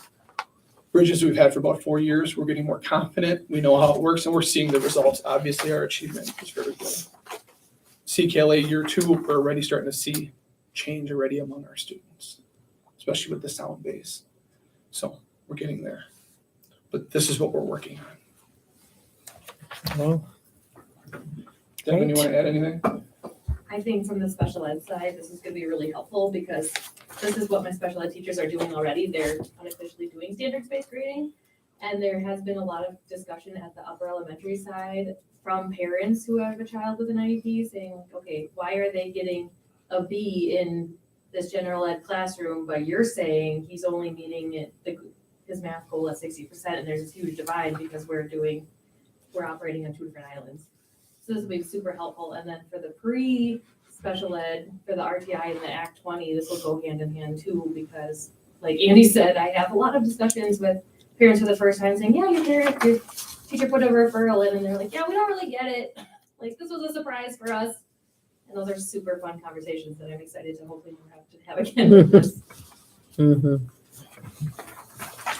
Bridges we've had for about 4 years. We're getting more confident. We know how it works and we're seeing the results. Obviously our achievement is very good. CKLA year 2, we're already starting to see change already among our students, especially with the sound base. So we're getting there. But this is what we're working on. Well, Devin, you want to add anything? I think from the special ed side, this is going to be really helpful because this is what my special ed teachers are doing already. They're unofficially doing standards-based grading. And there has been a lot of discussion at the upper elementary side from parents who have a child with an IEP saying, okay, why are they getting a B in this general ed classroom, but you're saying he's only meeting his math goal at 60%, and there's this huge divide because we're operating on 2 different islands. So this will be super helpful. And then for the pre-special ed, for the RTI and the Act 20, this will go hand in hand too, because like Andy said, I have a lot of discussions with parents for the first time saying, yeah, your teacher put a referral in, and they're like, yeah, we don't really get it. Like, this was a surprise for us. And those are super fun conversations that I'm excited to hopefully have again with this. mm-hmm.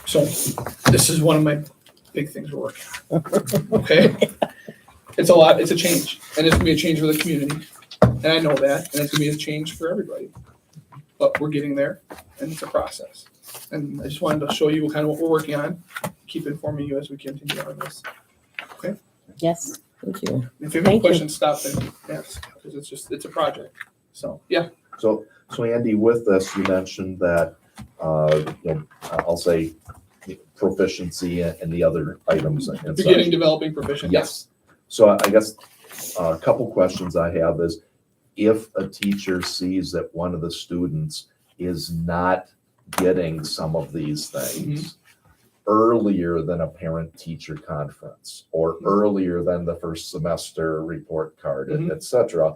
So this is one of my big things we're working on. Okay? It's a lot. It's a change. And it's going to be a change for the community. And I know that. And it's going to be a change for everybody. But we're getting there. And it's a process. And I just wanted to show you kind of what we're working on. Keep informing you as we continue on this. Okay? Yes, thank you. If you have any Thank you. questions, stop and ask. Because it's a project. So, yeah. So Andy, with this, you mentioned that, I'll say proficiency and the other items. And Beginning, developing, proficient. Yes. So I guess a couple questions I have is, if a teacher sees that one of the students is not getting some of these things earlier than a parent-teacher conference or earlier than the first semester report card, et cetera,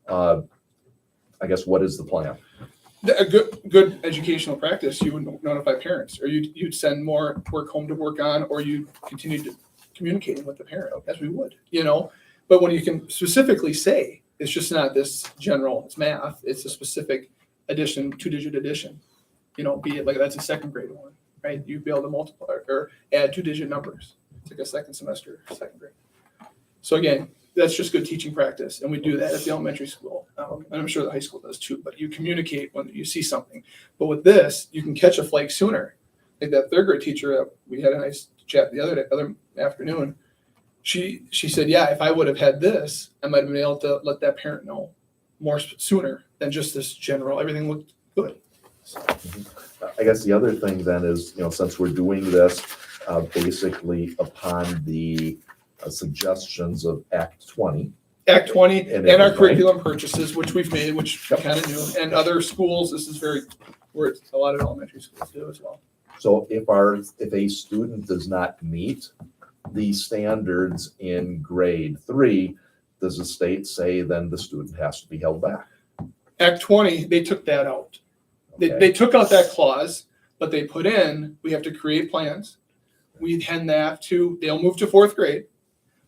I guess what is the plan? A good educational practice, you would notify parents, or you'd send more work home to work on, or you continue to communicating with the parent, as we would, But when you can specifically say, it's just not this general, it's math, it's a specific addition, 2-digit addition, be it like that's a second grade one, right? You'd be able to multiply or add 2-digit numbers. It's like a second semester, second grade. So again, that's just good teaching practice, and we do that at the elementary school. And I'm sure the high school does too, but you communicate when you see something. But with this, you can catch a flake sooner. Like that third grade teacher, we had a nice chat the other afternoon. She said, yeah, if I would have had this, I might have been able to let that parent know more sooner than just this general, everything looked good. So. I guess the other thing then is, since we're doing this basically upon the suggestions of Act 20. Act 20 and our everything. curriculum purchases, which we've made, which we kind of knew, and other schools, this is where a lot of elementary schools do as well. So if a student does not meet the standards in grade 3, does the state say then the student has to be held back? Act 20, they took that out. They took out that clause, but they put in, we have to create plans. We then have to, they'll move to 4th grade,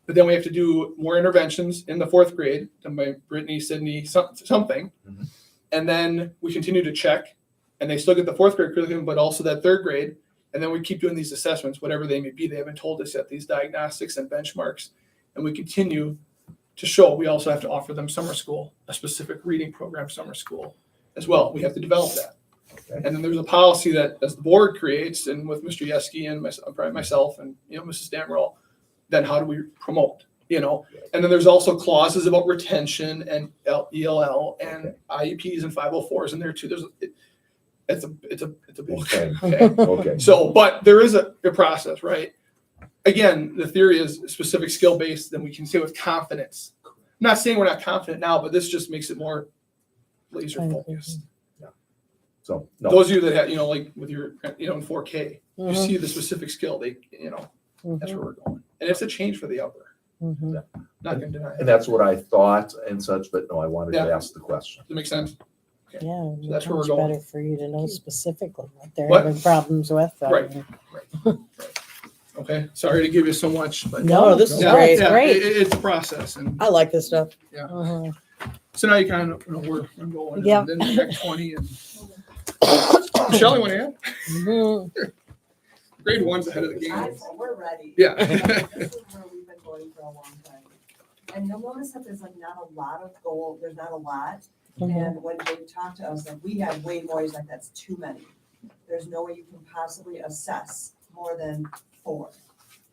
but then we have to do more interventions in the 4th grade done by Brittany, Sydney, something. And then we continue to check, and they still get the 4th grade curriculum, but also that 3rd grade. And then we keep doing these assessments, whatever they may be. They haven't told us yet, these diagnostics and benchmarks. And we continue to show. We also have to offer them summer school, a specific reading program summer school as well. We have to develop that. Okay. And then there's a policy that as the board creates, and with Mr. Yeski and myself and Mrs. Damrell, then how do we promote? And then there's also clauses about retention and ELL and IEPs and 504s in there too. It's a book. Okay. So, but there is a process, right? Again, the theory is specific skill based, then we can say with confidence. I'm not saying we're not confident now, but this just makes it more laser focused. So no. Those of you that have, like with your, in 4K, you see the specific skill. That's where we're going, and it's a change for the upper. Not going to deny it. And that's what I thought and such, but no, I wanted to ask the question. Does that make sense? Yeah, So that's where we're much going. better for you to know specifically what they're What? having problems with. Right. Okay. Sorry to give you so much, but No, this is Yeah, great. it's great. It's a process, and I like this stuff. Mhm. so now you kind of know where I'm going. Yeah. And then Act 20 and Michelle, you want to add? Mhm. Grade 1's ahead of the game. We're ready. Yeah. This is where we've been going for a long time. And you'll notice that there's like not a lot of goal, there's not a lot. And when they talk to us, like we have way more, he's like, that's too many. There's no way you can possibly assess more than 4.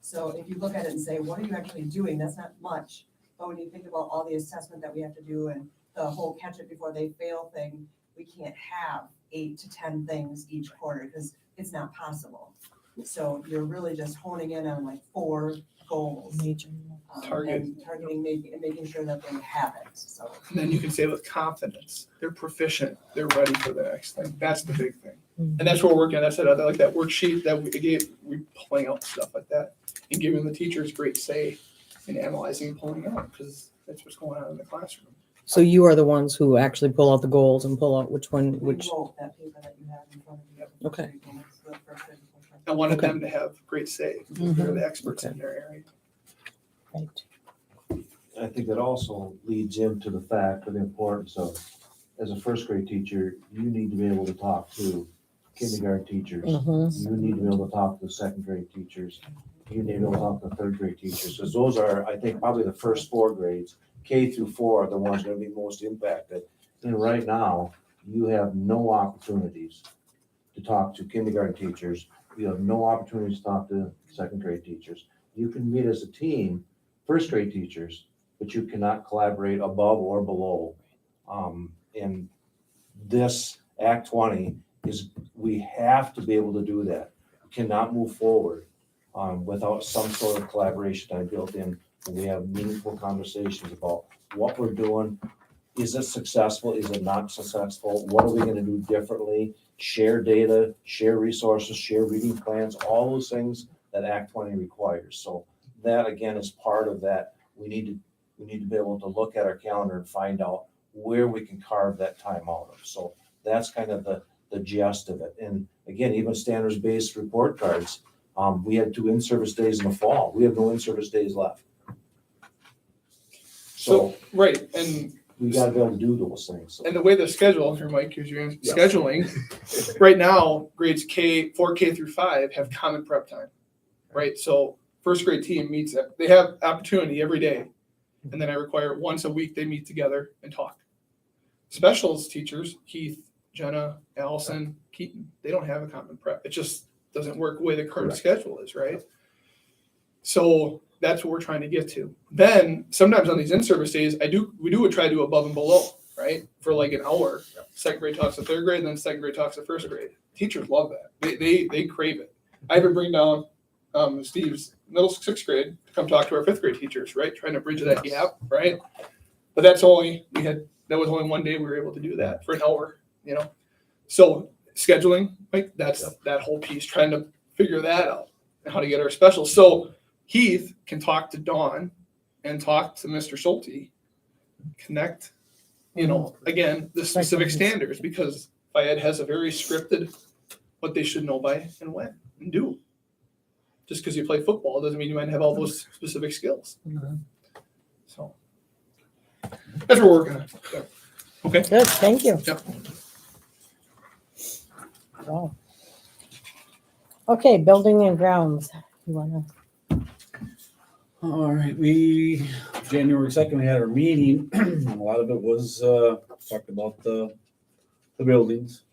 So if you look at it and say, what are you actually doing? That's not much. But when you think about all the assessment that we have to do and the whole catch it before they fail thing, we can't have 8 to 10 things each quarter because it's not possible. So you're really just honing in on like 4 goals. Major. Target. And targeting, making sure that they have it, so. And then you can say with confidence, they're proficient, they're ready for the next thing. That's the big thing. And that's what we're working on. That's it. I like that worksheet that we pulling out stuff like that and giving the teachers great say in analyzing and pulling out because that's what's going on in the classroom. So you are the ones who actually pull out the goals and pull out which one, We which, wrote that paper that you have in front of you. Okay. The first grade, the first I wanted Okay. them to have great say because they're the experts in their area. Right. I think that also leads into the fact of the importance of, as a first grade teacher, you need to be able to talk to kindergarten teachers. Mhm. You need to be able to talk to second grade teachers. You need to be able to talk to third grade teachers. Because those are, I think, probably the first 4 grades. K through 4 are the ones going to be most impacted. And right now, you have no opportunities to talk to kindergarten teachers. You have no opportunities to talk to second grade teachers. You can meet as a team, first grade teachers, but you cannot collaborate above or below. And this Act 20 is, we have to be able to do that. We cannot move forward without some sort of collaboration time built in. We have meaningful conversations about what we're doing, is it successful? Is it not successful? What are we gonna do differently? Share data, share resources, share reading plans, all those things that Act 20 requires. So that again is part of that. We need to be able to look at our calendar and find out where we can carve that time out of. So that's kind of the gist of it. And again, even standards-based report cards, we had 2 in-service days in the fall. We have no in-service days left. So Right, and we gotta be able to do those things. And the way the schedule here, Mike, because you're Yeah. scheduling, right now, grades 4K through 5 have common prep time, right? So first grade team meets, they have opportunity every day. And then I require once a week, they meet together and talk. Specials teachers, Keith, Jenna, Allison, Keaton, they don't have a common prep. It just doesn't work the way the current Correct. schedule is, right? So that's what we're trying to get to. Then sometimes on these in-service days, we try to do above and below, right? For like an hour. Second grade talks to third grade, and then second grade talks to first grade. Teachers love that. They crave it. I even bring down Steve's sixth grade to come talk to our fifth grade teachers, right? Trying to bridge that gap, right? But that was only one day we were able to do that for an hour, you know? So scheduling, like that's that whole piece, trying to figure that out and how to get our specials. So Heath can talk to Dawn and talk to Mr. Schulte, connect, again, the specific standards, because FIED has a very scripted what they should know by and when and do. Just because you play football doesn't mean you might have all those specific skills. So that's what we're working on. Yeah. Okay. Good, thank you. Yep. Wow. Okay, building and grounds. You wanna? All right, January 2nd, we had our meeting. A lot of it was, talked about the buildings,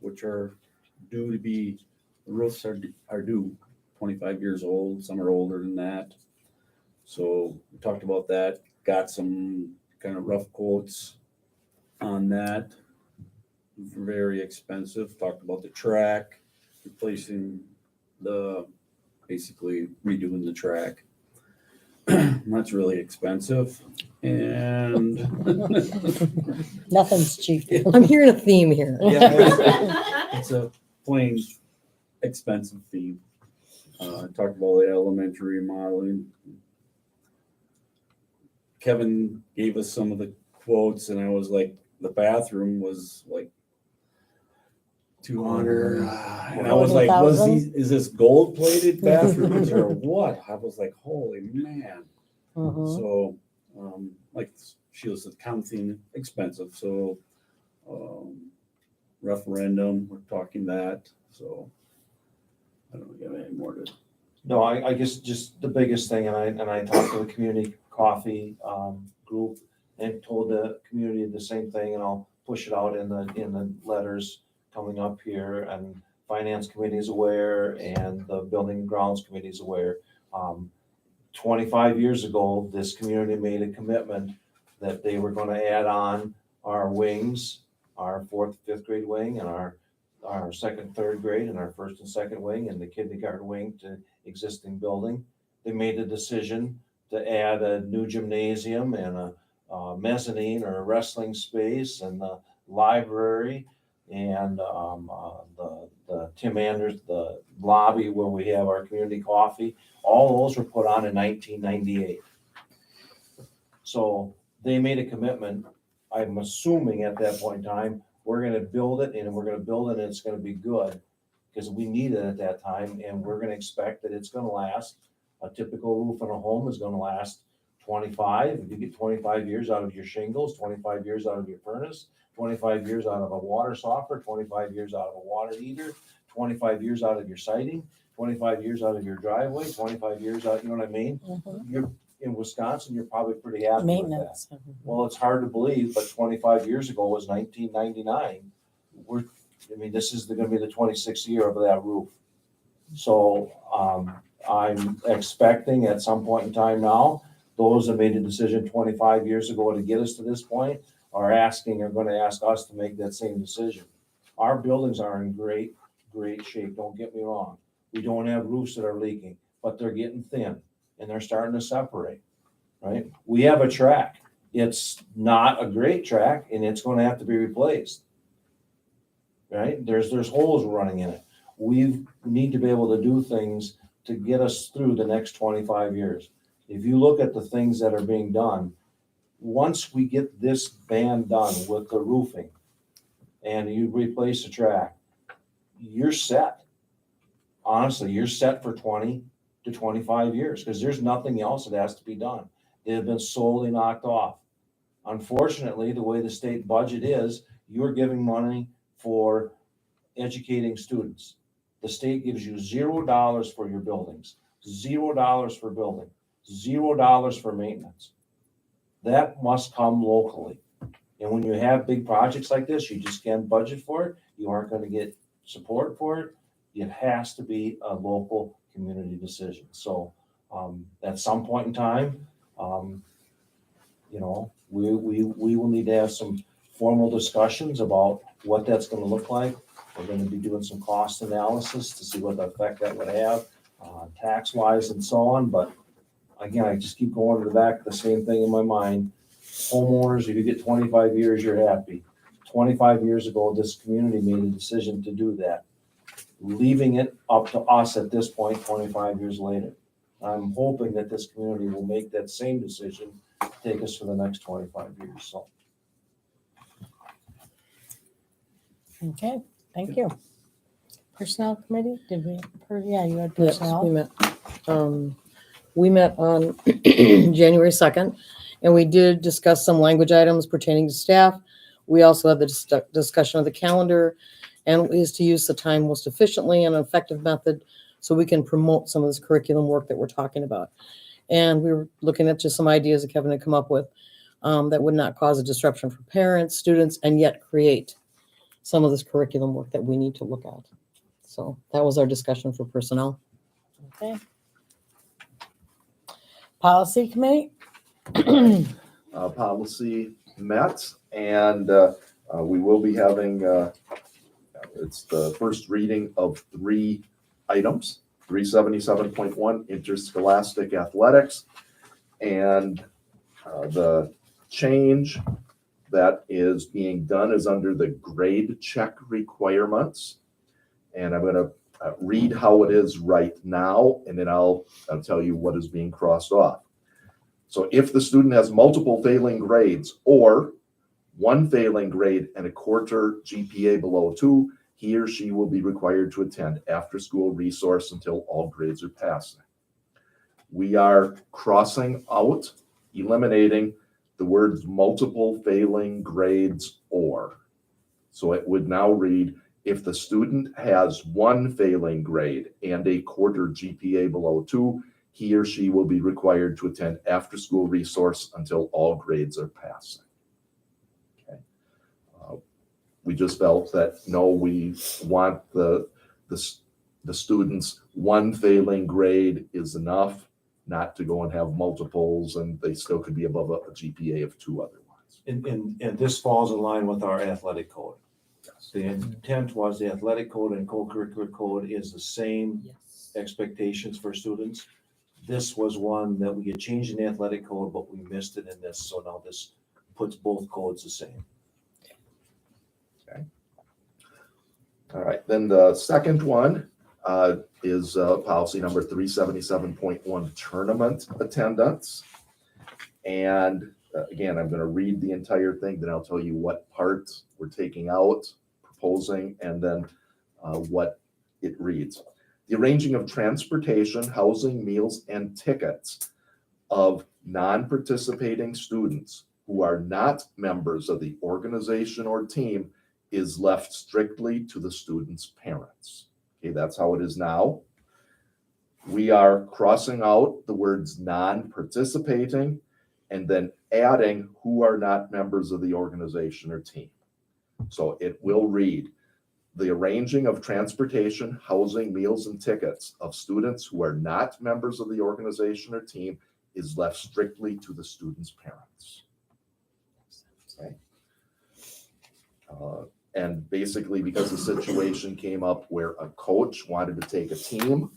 which are due to be, the roofs are due, 25 years old, some are older than that. So we talked about that, got some kind of rough quotes on that. Very expensive. Talked about the track, replacing basically redoing the track. That's really expensive. And Nothing's cheap. I'm hearing a theme here. it's a plain expensive fee. Talked about the elementary remodeling. Kevin gave us some of the quotes, and I was like, the bathroom was like 200. And I was like, is this gold plated bathrooms or what? I was like, holy man. Mhm. So, like Sheila said, something expensive. So, referendum, we're talking that. So, I don't have any more to. No, I guess just the biggest thing, and I talked to the community coffee group and told the community the same thing, and I'll push it out in the letters coming up here, and finance committee is aware, and the building and grounds committee is aware. 25 years ago, this community made a commitment that they were going to add on our wings, our 4th, 5th grade wing, and our 2nd, 3rd grade, and our 1st and 2nd wing, and the kindergarten wing to existing building. They made the decision to add a new gymnasium and a mezzanine or a wrestling space and the library and the Tim Anders, the lobby where we have our community coffee. All those were put on in 1998. So they made a commitment. I'm assuming at that point in time, we're going to build it, and we're going to build it and it's going to be good because we need it at that time, and we're going to expect that it's going to last. A typical roof on a home is going to last 25. If you get 25 years out of your shingles, 25 years out of your furnace, 25 years out of a water softener, 25 years out of a water heater, 25 years out of your siding, 25 years out of your driveway, 25 years out, you know what I mean? Mhm. You're in Wisconsin, you're probably pretty happy with that. Maintenance. Well, it's hard to believe, but 25 years ago was 1999. This is gonna be the 26th year of that roof. So, I'm expecting at some point in time now, those that made a decision 25 years ago to get us to this point are gonna ask us to make that same decision. Our buildings are in great shape, don't get me wrong. We don't have roofs that are leaking, but they're getting thin and they're starting to separate, right? We have a track. it's not a great track and it's gonna have to be replaced. Right? There's holes running in it. We need to be able to do things to get us through the next 25 years. If you look at the things that are being done, once we get this band done with the roofing and you replace the track, you're set. Honestly, you're set for 20 to 25 years because there's nothing else that has to be done. They have been solely knocked off. Unfortunately, the way the state budget is, you're giving money for educating students. The state gives you $0 for your buildings, $0 for building, $0 for maintenance. That must come locally. And when you have big projects like this, you just can't budget for it. You aren't going to get support for it. It has to be a local community decision. So at some point in time, you know, we will need to have some formal discussions about what that's going to look like. We're going to be doing some cost analysis to see what the effect that would have tax-wise and so on. But again, I just keep going to the back, the same thing in my mind. Homeowners, if you get 25 years, you're happy. 25 years ago, this community made a decision to do that. Leaving it up to us at this point, 25 years later. I'm hoping that this community will make that same decision to take us for the next 25 years. So, Okay, thank you. Personnel committee, did we, yeah, you had Yes, personnel. we met on January 2nd, and we did discuss some language items pertaining to staff. We also had the discussion of the calendar and ways to use the time most efficiently and an effective method so we can promote some of this curriculum work that we're talking about. And we were looking at just some ideas that Kevin had come up with that would not cause a disruption for parents, students, and yet create some of this curriculum work that we need to look at. So that was our discussion for personnel. Okay. Policy committee? Policy met, and we will be having, it's the first reading of 3 items, 377.1 interscholastic athletics, and the change that is being done is under the grade check requirements. And I'm going to read how it is right now, and then I'll tell you what is being crossed off. So if the student has multiple failing grades or 1 failing grade and a quarter GPA below 2, he or she will be required to attend after-school resource until all grades are passing. We are crossing out, eliminating the words multiple failing grades or. So it would now read, if the student has 1 failing grade and a quarter GPA below 2, he or she will be required to attend after-school resource until all grades are passing. Okay. We just felt that, no, we want the students, 1 failing grade is enough, not to go and have multiples, and they still could be above a GPA of 2 otherwise. and this falls in line with our athletic code. Yes. The intent was the athletic code and co-curricular code is the same expectations for students. This was one that we had changed in the athletic code, but we missed it in this. So now this puts both codes the same. Okay. All right. Then the second one is policy number 377.1, tournament attendance. And again, I'm going to read the entire thing, then I'll tell you what part we're taking out, proposing, and then what it reads. The arranging of transportation, housing, meals, and tickets of non-participating students who are not members of the organization or team is left strictly to the student's parents. Okay, that's how it is now. We are crossing out the words non-participating and then adding who are not members of the organization or team. So it will read, the arranging of transportation, housing, meals, and tickets of students who are not members of the organization or team is left strictly to the student's parents. Okay. And basically, because the situation came up where a coach wanted to take a team,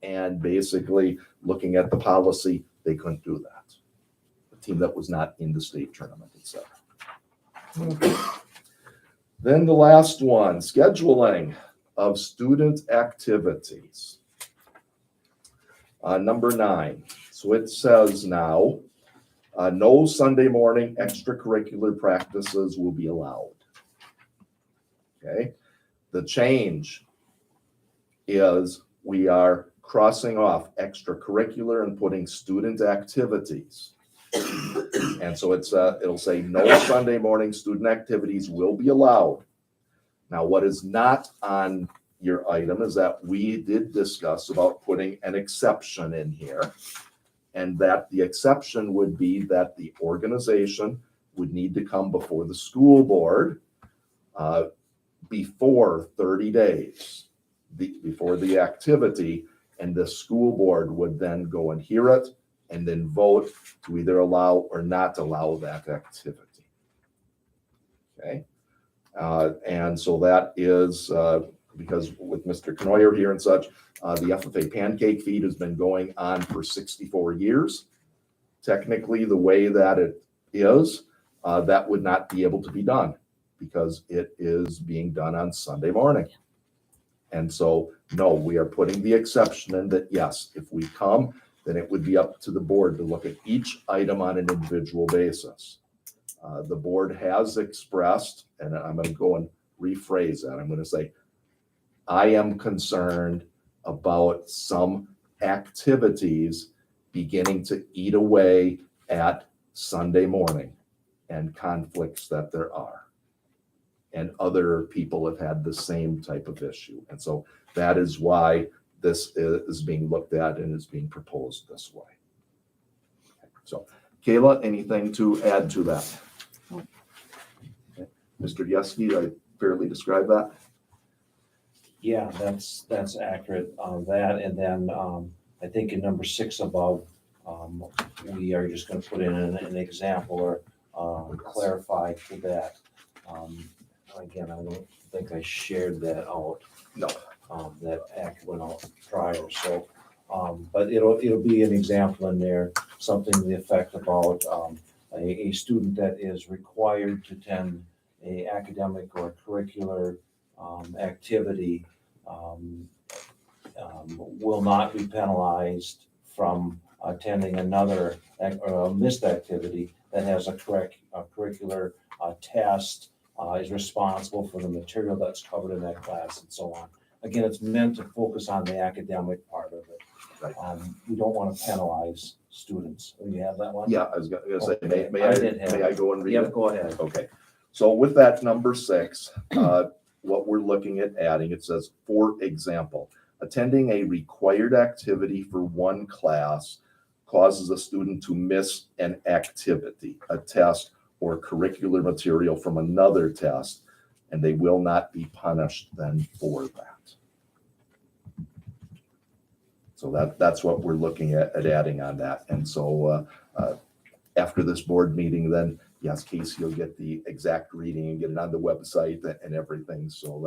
and basically looking at the policy, they couldn't do that. The team that was not in the state tournament, etc. Then the last one, scheduling of student activities. Number 9. So it says now, no Sunday morning extracurricular practices will be allowed. Okay. The change is we are crossing off extracurricular and putting student activities. And so it'll say no Sunday morning student activities will be allowed. Now, what is not on your item is that we did discuss about putting an exception in here. And that the exception would be that the organization would need to come before the school board before 30 days before the activity, and the school board would then go and hear it and then vote to either allow or not allow that activity. Okay. And so that is because with Mr. Knoyer here and such, the FFA pancake feed has been going on for 64 years. Technically, the way that it is, that would not be able to be done because it is being done on Sunday morning. And so, no, we are putting the exception in that, yes, if we come, then it would be up to the board to look at each item on an individual basis. The board has expressed, and I'm going to go and rephrase that. I'm going to say, I am concerned about some activities beginning to eat away at Sunday morning and conflicts that there are. And other people have had the same type of issue. And so that is why this is being looked at and is being proposed this way. So, Kayla, anything to add to that? Okay. Mr. Yeski, I fairly describe that? Yeah, that's accurate on that. And then I think in number 6 above, we are just going to put in an example or clarify to that. Again, I don't think I shared that out. No. That act went out prior. So, but it'll be an example in there, something to the effect about a student that is required to attend a academic or curricular activity will not be penalized from attending another missed activity that has a curricular test, is responsible for the material that's covered in that class and so on. Again, it's meant to focus on the academic part of it. Right. We don't want to penalize students. You have that one? Yeah, I was going to say, Okay. may I I go and read Yep, it? go ahead. Okay. So with that number 6, what we're looking at adding, it says, for example, attending a required activity for one class causes a student to miss an activity, a test, or curricular material from another test, and they will not be punished then for that. So that's what we're looking at adding on that. And so after this board meeting, then yes, Casey will get the exact reading and get it on the website and everything, so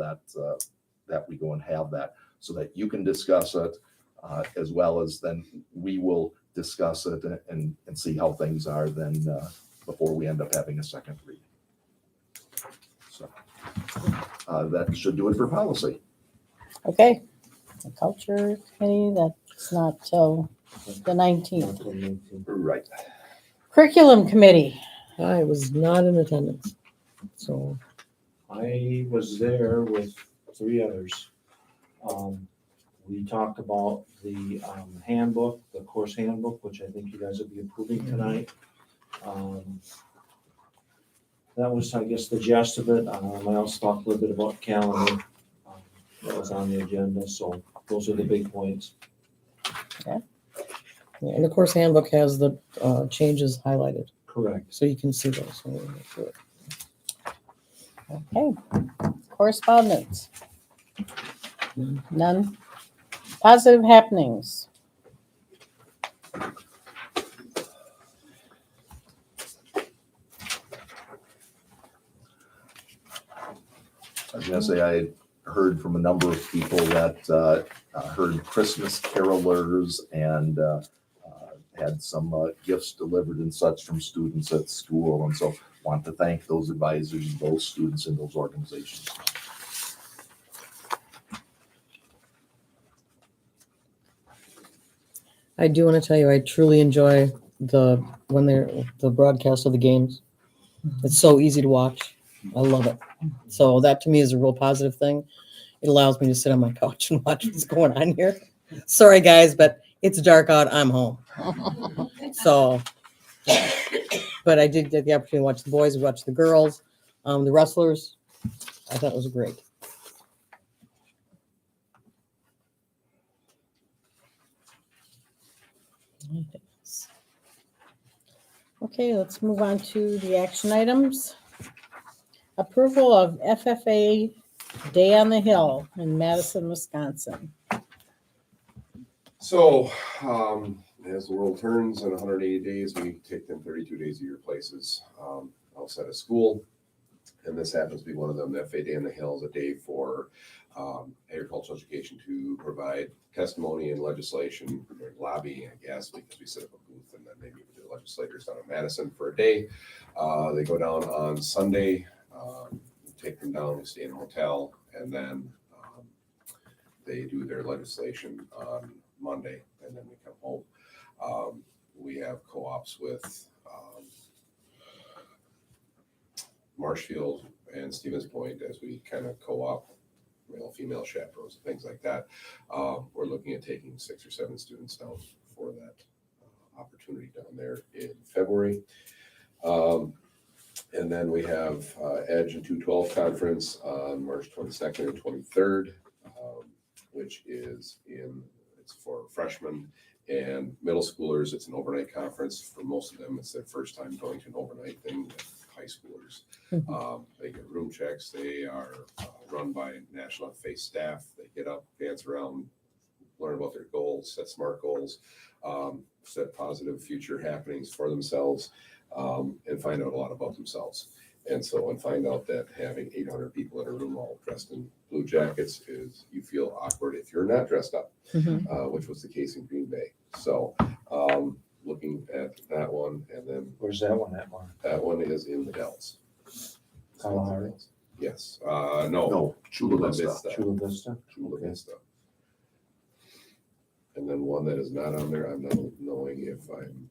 that we go and have that, so that you can discuss it, as well as then we will discuss it and see how things are then before we end up having a second reading. So that should do it for policy. Okay. The culture committee, that's not till the 19th. Right. Curriculum committee. I was not in attendance, so. I was there with 3 others. We talked about the handbook, the course handbook, which I think you guys will be approving tonight. That was, I guess, the gist of it. I also talked a little bit about calendar. That was on the agenda, so those are the big points. Yeah, and the course handbook has the changes highlighted, Correct. so you can see those. when we go through it. Okay. Correspondence. None. Positive happenings. I was gonna say, I heard from a number of people that heard Christmas carolers and had some gifts delivered and such from students at school. And so want to thank those advisors, those students and those organizations. I do want to tell you, I truly enjoy the broadcast of the games. It's so easy to watch. I love it. So that to me is a real positive thing. It allows me to sit on my couch and watch what's going on here. Sorry guys, but it's dark out. I'm home. So, but I did get the opportunity to watch the boys, watch the girls, the wrestlers. I thought it was great. Okay, let's move on to the action items. Approval of FFA Day on the Hill in Madison, Wisconsin. So, as the world turns in 180 days, we take them 32 days a year places outside of school. And this happens to be one of them. The FFA Day on the Hill is a day for agricultural education to provide testimony and legislation, lobbying, I guess, because we set up a booth and then maybe with the legislators down in Madison for a day. They go down on Sunday, take them down, we stay in a hotel, and then they do their legislation on Monday, and then we come home. We have co-ops with Marshfield and Stevens Point as we kind of co-op male-female chaperones and things like that. We're looking at taking 6 or 7 students down for that opportunity down there in February. And then we have EDGE and 212 conference on March 22nd and 23rd, which is it's for freshmen and middle schoolers. It's an overnight conference. For most of them, it's their first time going to an overnight thing with high schoolers. They get room checks. They are run by National FFA staff. They get up, dance around, learn about their goals, set SMART goals, set positive future happenings for themselves, and find out a lot about themselves. And find out that having 800 people in a room all dressed in blue jackets is, you feel awkward if you're not dressed up, which was the case in Green Bay. So looking at that one, and then Where's that one at, Mark? that one is in the Dells. Kalahari? Yes, No, Chula Vista. Chula Vista? Chula Okay. Vista. And then one that is not on there, I'm not knowing if I'm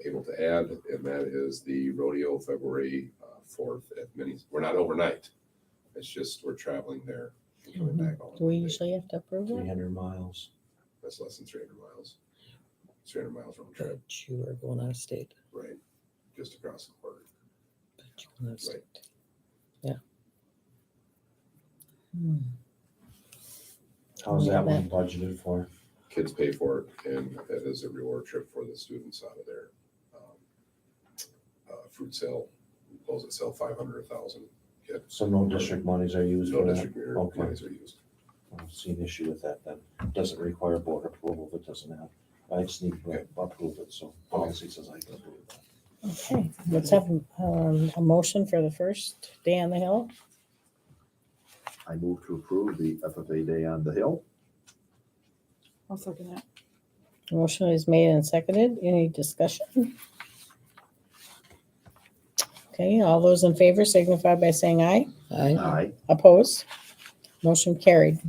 able to add, and that is the rodeo February 4th at Minnie's. We're not overnight. It's just we're traveling there and coming back all Do we day. usually have to approve it? 300 miles. That's less than 300 miles. 300 miles round trip, But you are going out of state. right? Just across the border. But you're going out of state. How's that one budgeted for? Kids pay for it, and that is a reward trip for the students out of their fruit sale. Those that sell 500 or 1,000 get. So no district monies are used No for that? district Okay. monies are used. I don't see an issue with that then. Doesn't require board approval if it doesn't have. I just need to approve it, so policy says I can approve that. Okay, let's have a motion for the first Day on the Hill. I move to approve the FFA Day on the Hill. I'll second that. Motion is made and seconded. Any discussion? Okay, all those in favor signify by saying aye. Aye. Opposed? Motion carried.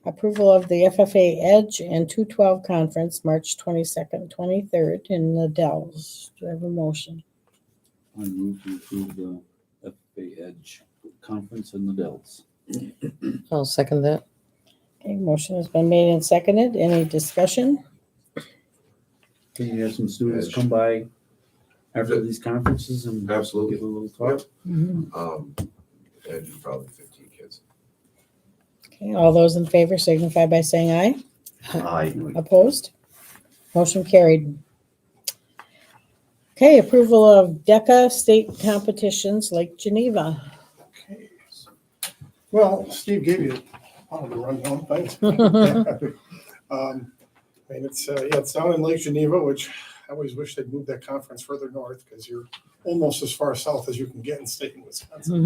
Approval of the FFA EDGE and 212 conference, March 22nd, 23rd in the Dells. Do I have a motion? I move to approve the FFA EDGE conference in the Dells. I'll second that. Okay, motion has been made and seconded. Any discussion? Can you have some students come by after these conferences and Absolutely. give a little talk? Edge is probably 15 kids. Okay, all those in favor signify by saying aye. Aye. Opposed? Motion carried. Okay, approval of DECA state competitions, Lake Geneva. Okay. Well, Steve gave you all the rundown things. I mean, it's down in Lake Geneva, which I always wish they'd move that conference further north because you're almost as far south as you can get in state in Wisconsin.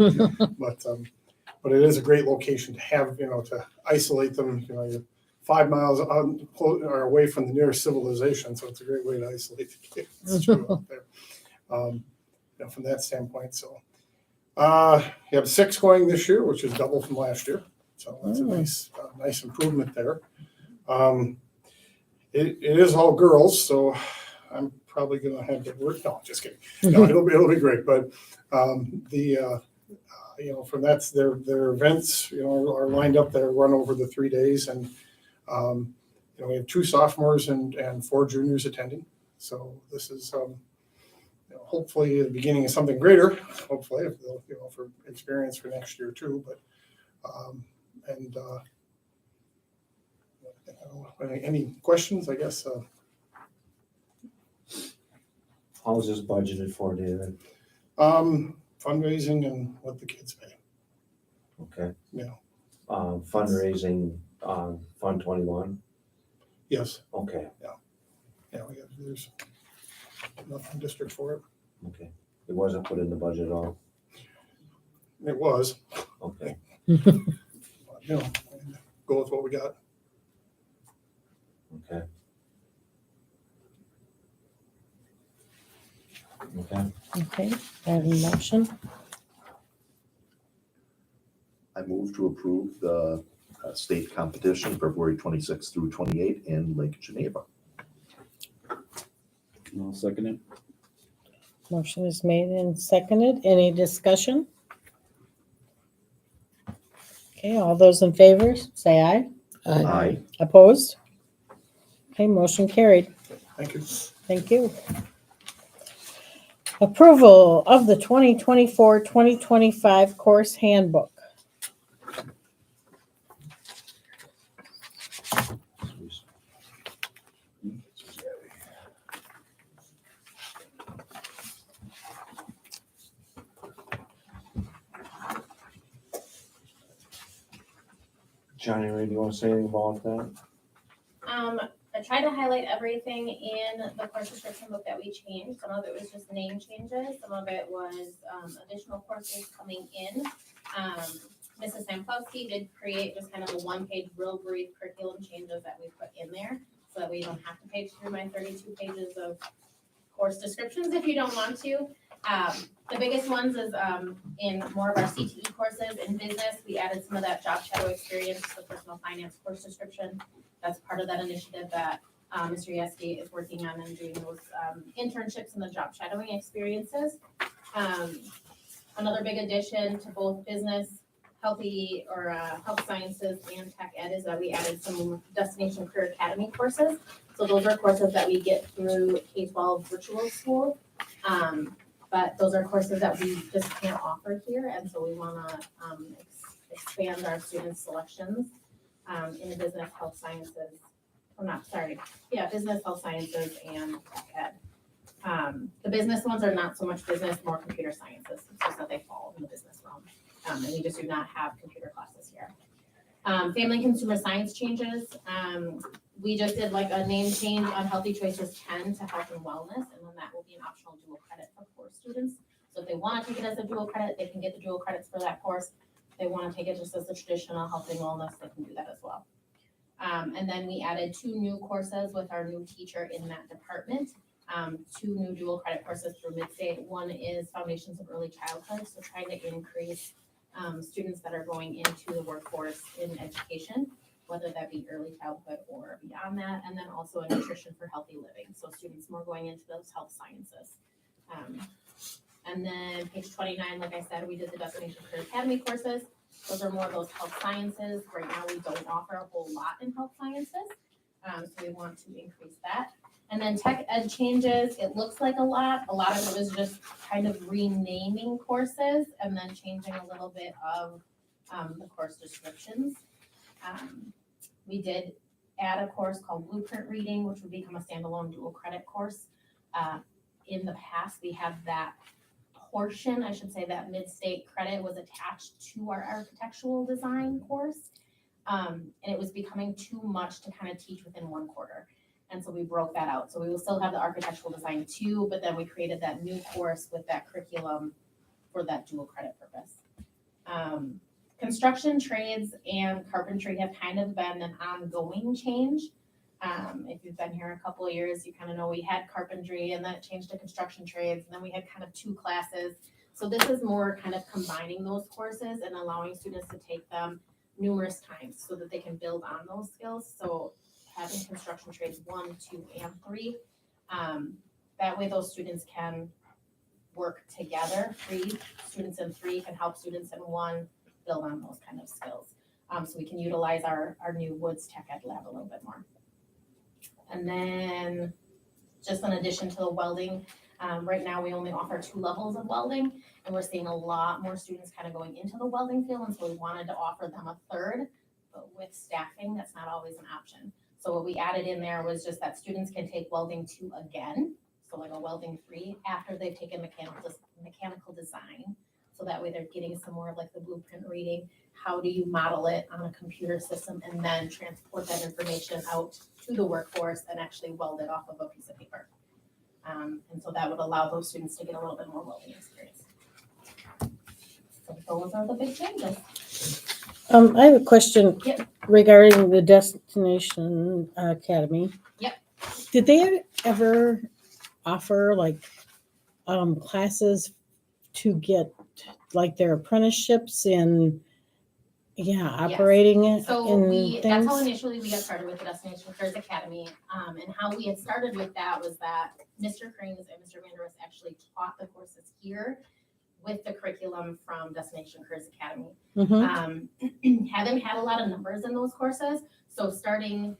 But it is a great location to have, to isolate them. You 5 miles or away from the nearest civilization, so it's a great way to isolate the kids. It's true out there. From that standpoint, so. You have 6 going this year, which is double from last year, so that's a nice improvement there. It is all girls, so I'm probably gonna have to work, no, just kidding. No, it'll be great, but from that's their events, are lined up that run over the 3 days, and we have 2 sophomores and 4 juniors attending. So this is hopefully the beginning of something greater. Hopefully, for experience for next year too. But any questions? I guess. How is this budgeted for, David? Fundraising and what the kids pay. Okay. Yeah. Fundraising on Fund 21? Yes. Okay, Yeah, there's nothing district for it. okay. It wasn't put in the budget at all? It was. Okay. Go with what we got. Okay. Okay. Okay, I have a motion. I move to approve the state competition February 26th through 28th in Lake Geneva. I'll second it. Motion is made and seconded. Any discussion? Okay, all those in favor, say aye. Aye. Opposed? Okay, motion carried. Thank you. Thank you. Approval of the 2024-2025 course handbook. Johnny, Ray, do you want to say anything about that? I tried to highlight everything in the course description book that we changed. Some of it was just name changes. Some of it was additional courses coming in. Mrs. Samkowski did create just kind of a one-page, real brief curriculum changes that we put in there so that we don't have to page through my 32 pages of course descriptions if you don't want to. The biggest ones is in more of our CTE courses. In business, we added some of that job shadow experience, the personal finance course description. That's part of that initiative that Mr. Yeski is working on and doing those internships and the job shadowing experiences. Another big addition to both business, health sciences and tech ed is that we added some Destination Career Academy courses. So those are courses that we get through K-12 virtual school. But those are courses that we just can't offer here. And so we want to expand our student selections in business, health sciences, business, health sciences, and tech ed. The business ones are not so much business, more computer sciences. It's just that they fall in the business realm. And we just do not have computer classes here. Family and consumer science changes. We just did like a name change on Healthy Choices 10 to health and wellness, and then that will be an optional dual credit for core students. So if they want to take it as a dual credit, they can get the dual credits for that course. If they want to take it just as a traditional health and wellness, they can do that as well. And then we added 2 new courses with our new teacher in that department. 2 new dual credit courses through Midstate. One is Foundations of Early Childhood, so trying to increase students that are going into the workforce in education, whether that be early childhood or beyond that, and then also a nutrition for healthy living. So students more going into those health sciences. And then page 29, like I said, we did the Destination Career Academy courses. Those are more of those health sciences. Right now, we don't offer a whole lot in health sciences. So we want to increase that. And then tech ed changes, it looks like a lot. A lot of it was just kind of renaming courses and then changing a little bit of the course descriptions. We did add a course called Blueprint Reading, which would become a standalone dual credit course. In the past, we had that portion, I should say that mid-state credit was attached to our architectural design course. And it was becoming too much to kind of teach within one quarter. And so we broke that out. So we will still have the architectural design too, but then we created that new course with that curriculum for that dual credit purpose. Construction trades and carpentry have kind of been an ongoing change. If you've been here a couple of years, you kind of know we had carpentry and then it changed to construction trades, and then we had kind of 2 classes. So this is more kind of combining those courses and allowing students to take them numerous times so that they can build on those skills. So having construction trades 1, 2, and 3, that way those students can work together. 3 students in 3 can help students in 1 build on those kind of skills. So we can utilize our new Woods Tech Ed Lab a little bit more. And then just in addition to the welding, right now we only offer 2 levels of welding, and we're seeing a lot more students kind of going into the welding field, and so we wanted to offer them a 3rd, but with staffing, that's not always an option. So what we added in there was just that students can take welding 2 again, so like a welding 3, after they've taken mechanical design. So that way they're getting some more of like the blueprint reading. How do you model it on a computer system and then transport that information out to the workforce and actually weld it off of a piece of paper? And so that would allow those students to get a little bit more welding experience. So those are the big changes. I have a question Yep. regarding the Destination Academy. Yep. Did they ever offer like classes to get like their apprenticeships in operating it So in that's how things? initially we got started with the Destination Careers Academy. And how we had started with that was that Mr. Krings and Mr. Vanderus actually taught the courses here with the curriculum from Destination Careers Academy. Mhm. Haven't had a lot of numbers in those courses. So starting,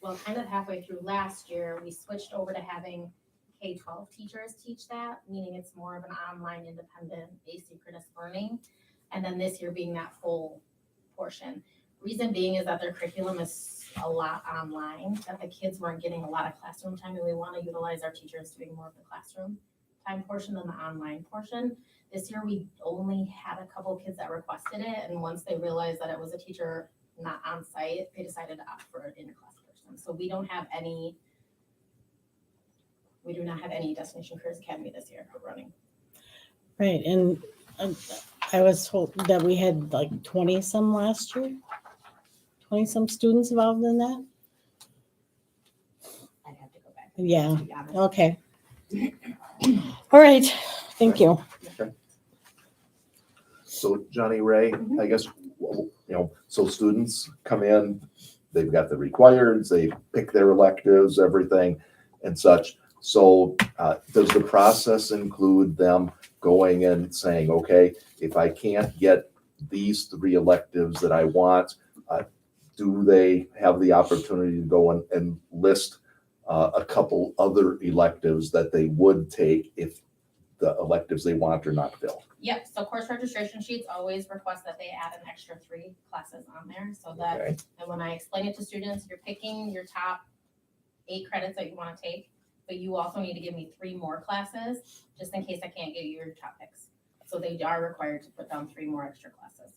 kind of halfway through last year, we switched over to having K-12 teachers teach that, meaning it's more of an online, independent, asynchronous learning. And then this year being that full portion. Reason being is that their curriculum is a lot online, that the kids weren't getting a lot of classroom time, and we want to utilize our teachers doing more of the classroom time portion than the online portion. This year, we only had a couple of kids that requested it, and once they realized that it was a teacher not on site, they decided to opt for an in-class person. So we do not have any Destination Careers Academy this year running. Right, and I was told that we had like 20 some last year. 20 some students involved in that. I'd have to go back. Yeah. To be honest. Okay. All right. Thank you. So Johnny Ray, I guess, so students come in, they've got the requireds, they pick their electives, everything and such. So does the process include them going and saying, okay, if I can't get these 3 electives that I want, do they have the opportunity to go and list a couple other electives that they would take if the electives they want are not filled? Yep, so course registration sheets always request that they add an extra 3 classes on there, so that, Okay. and when I explain it to students, you're picking your top 8 credits that you want to take, but you also need to give me 3 more classes, just in case I can't get you your top picks. So they are required to put down 3 more extra classes.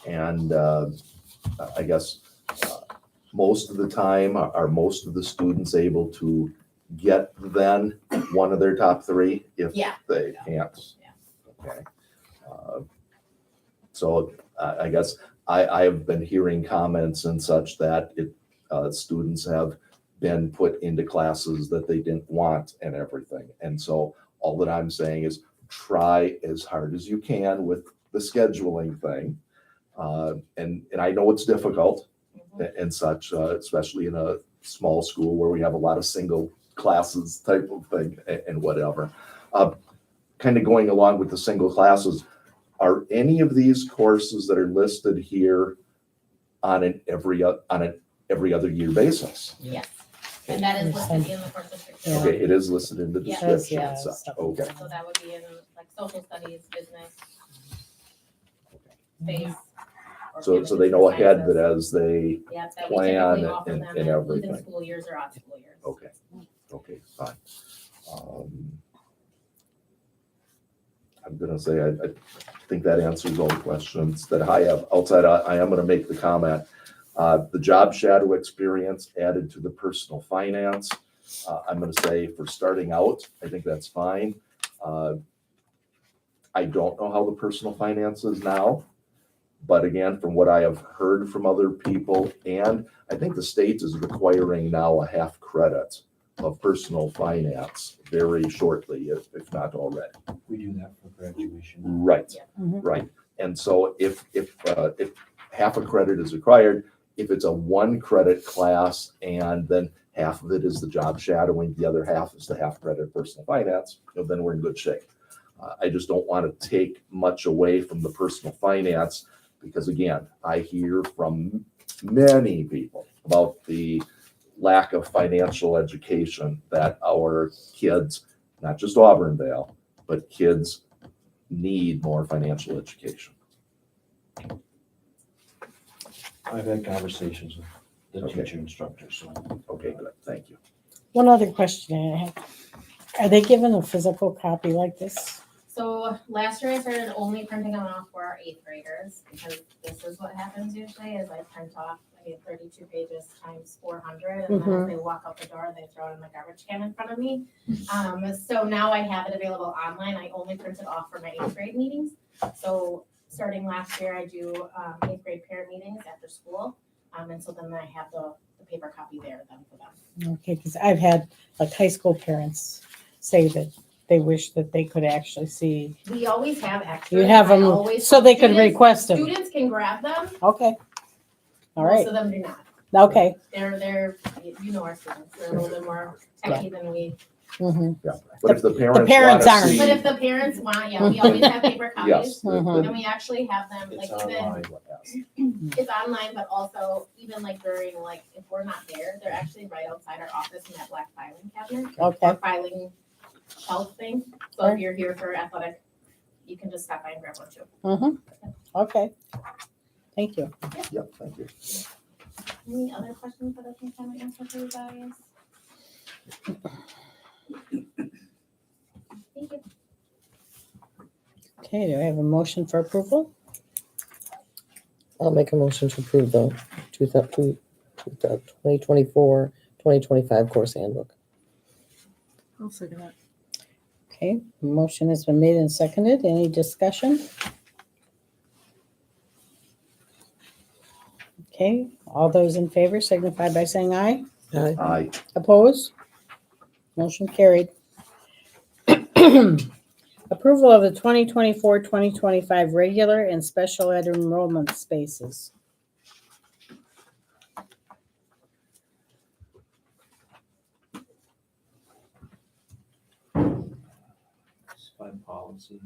And I guess most of the time, are most of the students able to get then one of their top 3 if Yeah. they can't? Yeah. Okay. So I guess I have been hearing comments and such that students have been put into classes that they didn't want and everything. And so all that I'm saying is try as hard as you can with the scheduling thing. And I know it's difficult and such, especially in a small school where we have a lot of single classes type of thing and whatever. Kind of going along with the single classes, are any of these courses that are listed here on an every other year basis? Yes, and that is listed in the course description. Yeah. Okay, it is listed in the Yeah. description Yeah, and such. stuff. Okay. So that would be in like social studies, business, space. So they know ahead that as they, Yeah, that we plan typically offer and them in everything. even school years or odd school years. okay, fine. I'm gonna say, I think that answers all the questions that I have. Outside, I am gonna make the comment. The job shadow experience added to the personal finance. I'm gonna say for starting out, I think that's fine. I don't know how the personal finance is now. But again, from what I have heard from other people, and I think the state is requiring now a half credit of personal finance very shortly, if not already. We do that for graduation. Right, Mhm. right. And so if half a credit is required, if it's a 1 credit class and then half of it is the job shadowing, the other half is the half credit of personal finance, then we're in good shape. I just don't want to take much away from the personal finance because again, I hear from many people about the lack of financial education that our kids, not just Auburndale, but kids need more financial education. I've had conversations with the Okay. teacher instructors, so. Okay, good, thank you. One other question I have. Are they given a physical copy like this? So last year I started only printing them off for our 8th graders because this is what happens usually is I print off, 32 pages times 400 and then as they walk out the door, they throw it in the garbage can in front of me. So now I have it available online. I only print it off for my 8th grade meetings. So starting last year, I do 8th grade parent meetings after school. And so then I have the paper copy there then for them. Okay, because I've had like high school parents say that they wish that they could actually see. We always have extras. You have I them always so tell they could students- request them. Students can grab them. Okay. All Most right. of them do not. Okay. They're, you know our students, they're a little bit more techy than we. Mhm. Yeah, but if the parents parents wanna aren't. see- But if the parents want, yeah, we always have paper copies. Yes, Mhm. And we actually have them, like It's even, online. it's online, but also even like during, like, if we're not there, they're actually right outside our office in that black filing cabinet. Okay. Or filing shelf thing. So if you're here for athletic, you can just stop by and grab one too. Okay. Thank you. Yep, thank you. Any other questions that I can kind of answer for you guys? Thank you. Okay, do I have a motion for approval? I'll make a motion to approve the 2024, 2025 course handbook. I'll second that. Okay, motion has been made and seconded. Any discussion? Okay, all those in favor signify by saying aye. Aye. Opposed? Motion carried. Approval of the 2024-2025 regular and special ed enrollment spaces. It's by policy.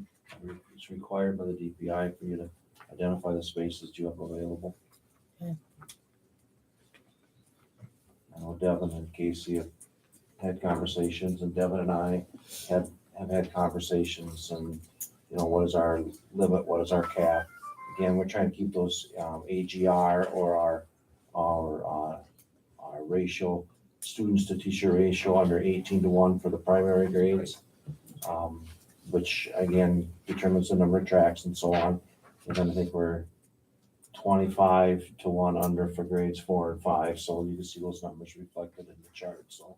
It's required by the DPI for you to identify the spaces you have available. Okay. I know Devin and Casey have had conversations, and Devin and I have had conversations, and, what is our limit, what is our cap? Again, we're trying to keep those AGR or our ratio, students to teacher ratio under 18-1 for the primary grades, which again determines the number of tracks and so on. And then I think we're 25-1 under for grades 4 and 5, so you can see those numbers reflected in the chart. So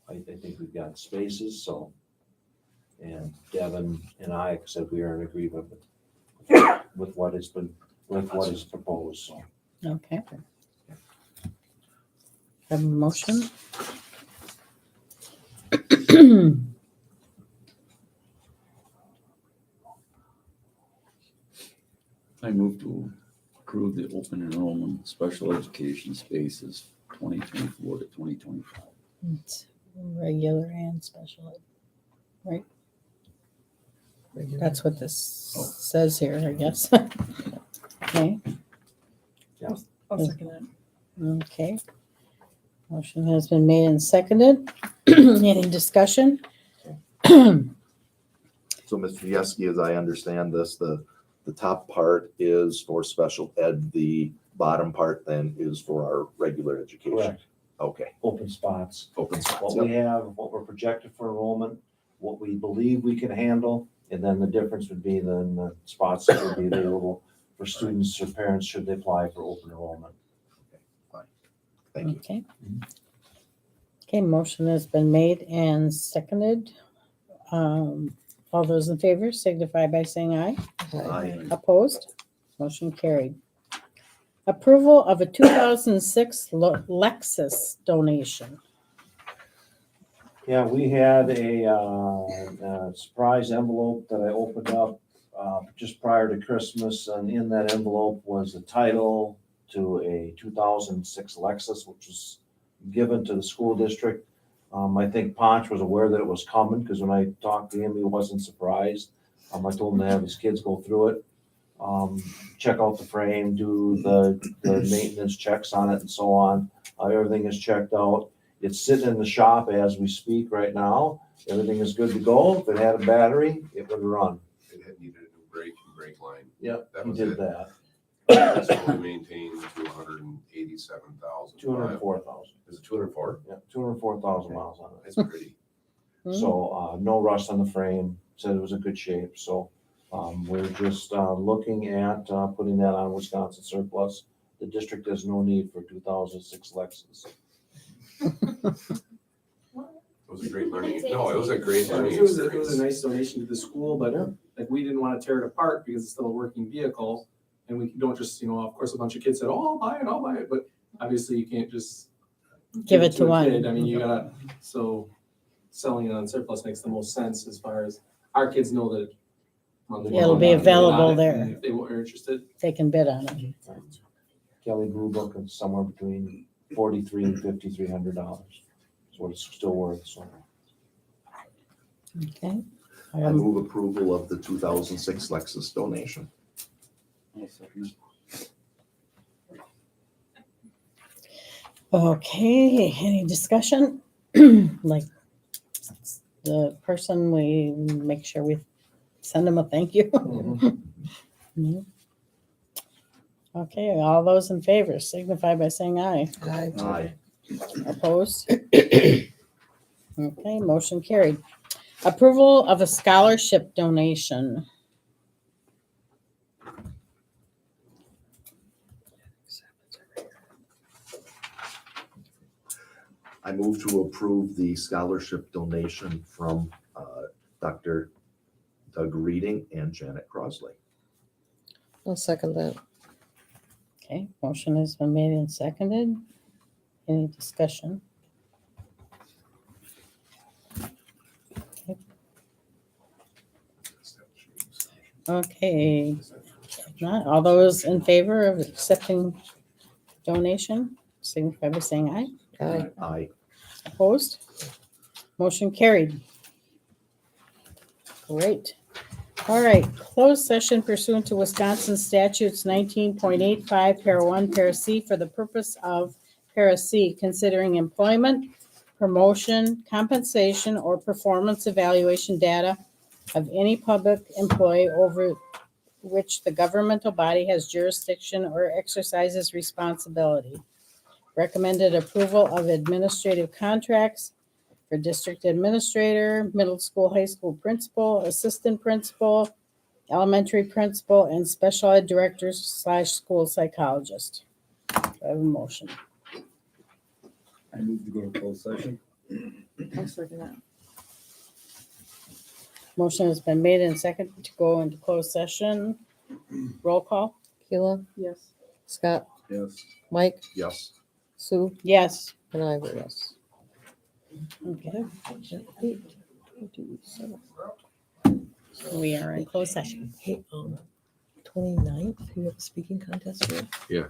I think we've got spaces. So, and Devin and I said we are in agreement with what is proposed. So. Okay. Have a motion? I move to approve the open enrollment special education spaces 2024 to 2025. It's regular and special ed, right? That's what this says here, I guess. Okay. I'll second that. Okay. Motion has been made and seconded. Any discussion? So, Mr. Yeski, as I understand this, the top part is for special ed, the bottom part then is for our regular education. Correct. Okay, Open spots. open spots. What we Yep. have, what we're projected for enrollment, what we believe we can handle, and then the difference would be then the spots that would be available for students or parents should they apply for open enrollment. Thank you. Okay. Okay, motion has been made and seconded All those in favor signify by saying aye. Aye. Opposed? Motion carried. Approval of a 2006 Lexus donation. Yeah, we had a surprise envelope that I opened up just prior to Christmas, and in that envelope was the title to a 2006 Lexus, which was given to the school district. I think Ponch was aware that it was coming, because when I talked to him, he wasn't surprised. I told him to have his kids go through it, check out the frame, do the maintenance checks on it and so on. Everything is checked out. It's sitting in the shop as we speak right now. Everything is good to go. If it had a battery, it would run. It had needed a new brake line. Yep, That he was did it. that. It's only maintained to 187,000. 204,000. Is it 204? Yeah, 204,000 miles on it. That's pretty. So, no rust on the frame, said it was in good shape, so, we're just, looking at, putting that on Wisconsin surplus. The district has no need for 2006 Lexus. It was a great learning. No, it was a great learning It was a experience. nice donation to the school, but like we didn't want to tear it apart because it's still a working vehicle. And we don't just, of course, a bunch of kids said, oh, I'll buy it. But obviously you can't just Give it to a one. kid. I mean, you gotta, so selling it on surplus makes the most sense as far as our kids know that. It'll be available there. If they were interested. They can bid on it. Kelly Blue Book is somewhere between $4,300 and $5,300. That's what it's still worth, so. Okay. I move approval of the 2006 Lexus donation. Okay, any discussion? Like the person, we make sure we send them a thank you. Mhm. Okay, all those in favor signify by saying aye. Aye. Opposed? Okay, motion carried. Approval of a scholarship donation. I move to approve the scholarship donation from Dr. Doug Reading and Janet Crosley. I'll second that. Okay, motion has been made and seconded. Any discussion? Okay, if not, all those in favor of accepting donation, signify by saying aye. Aye. Aye. Opposed? Motion carried. Great. All right, closed session pursuant to Wisconsin statutes 19.85, para 1, para C, for the purpose of para C, considering employment, promotion, compensation, or performance evaluation data of any public employee over which the governmental body has jurisdiction or exercises responsibility. Recommended approval of administrative contracts for district administrator, middle school, high school principal, assistant principal, elementary principal, and special ed directors / school psychologist. Do I have a motion? I move to go to closed session. Motion has been made and seconded to go into closed session. Roll call? Keela, Yes. Scott, Yes. Mike, Yes. Sue, Yes. and I vote yes. Okay, we are in closed session. Hey, 29th, you have a speaking contest for? Yeah.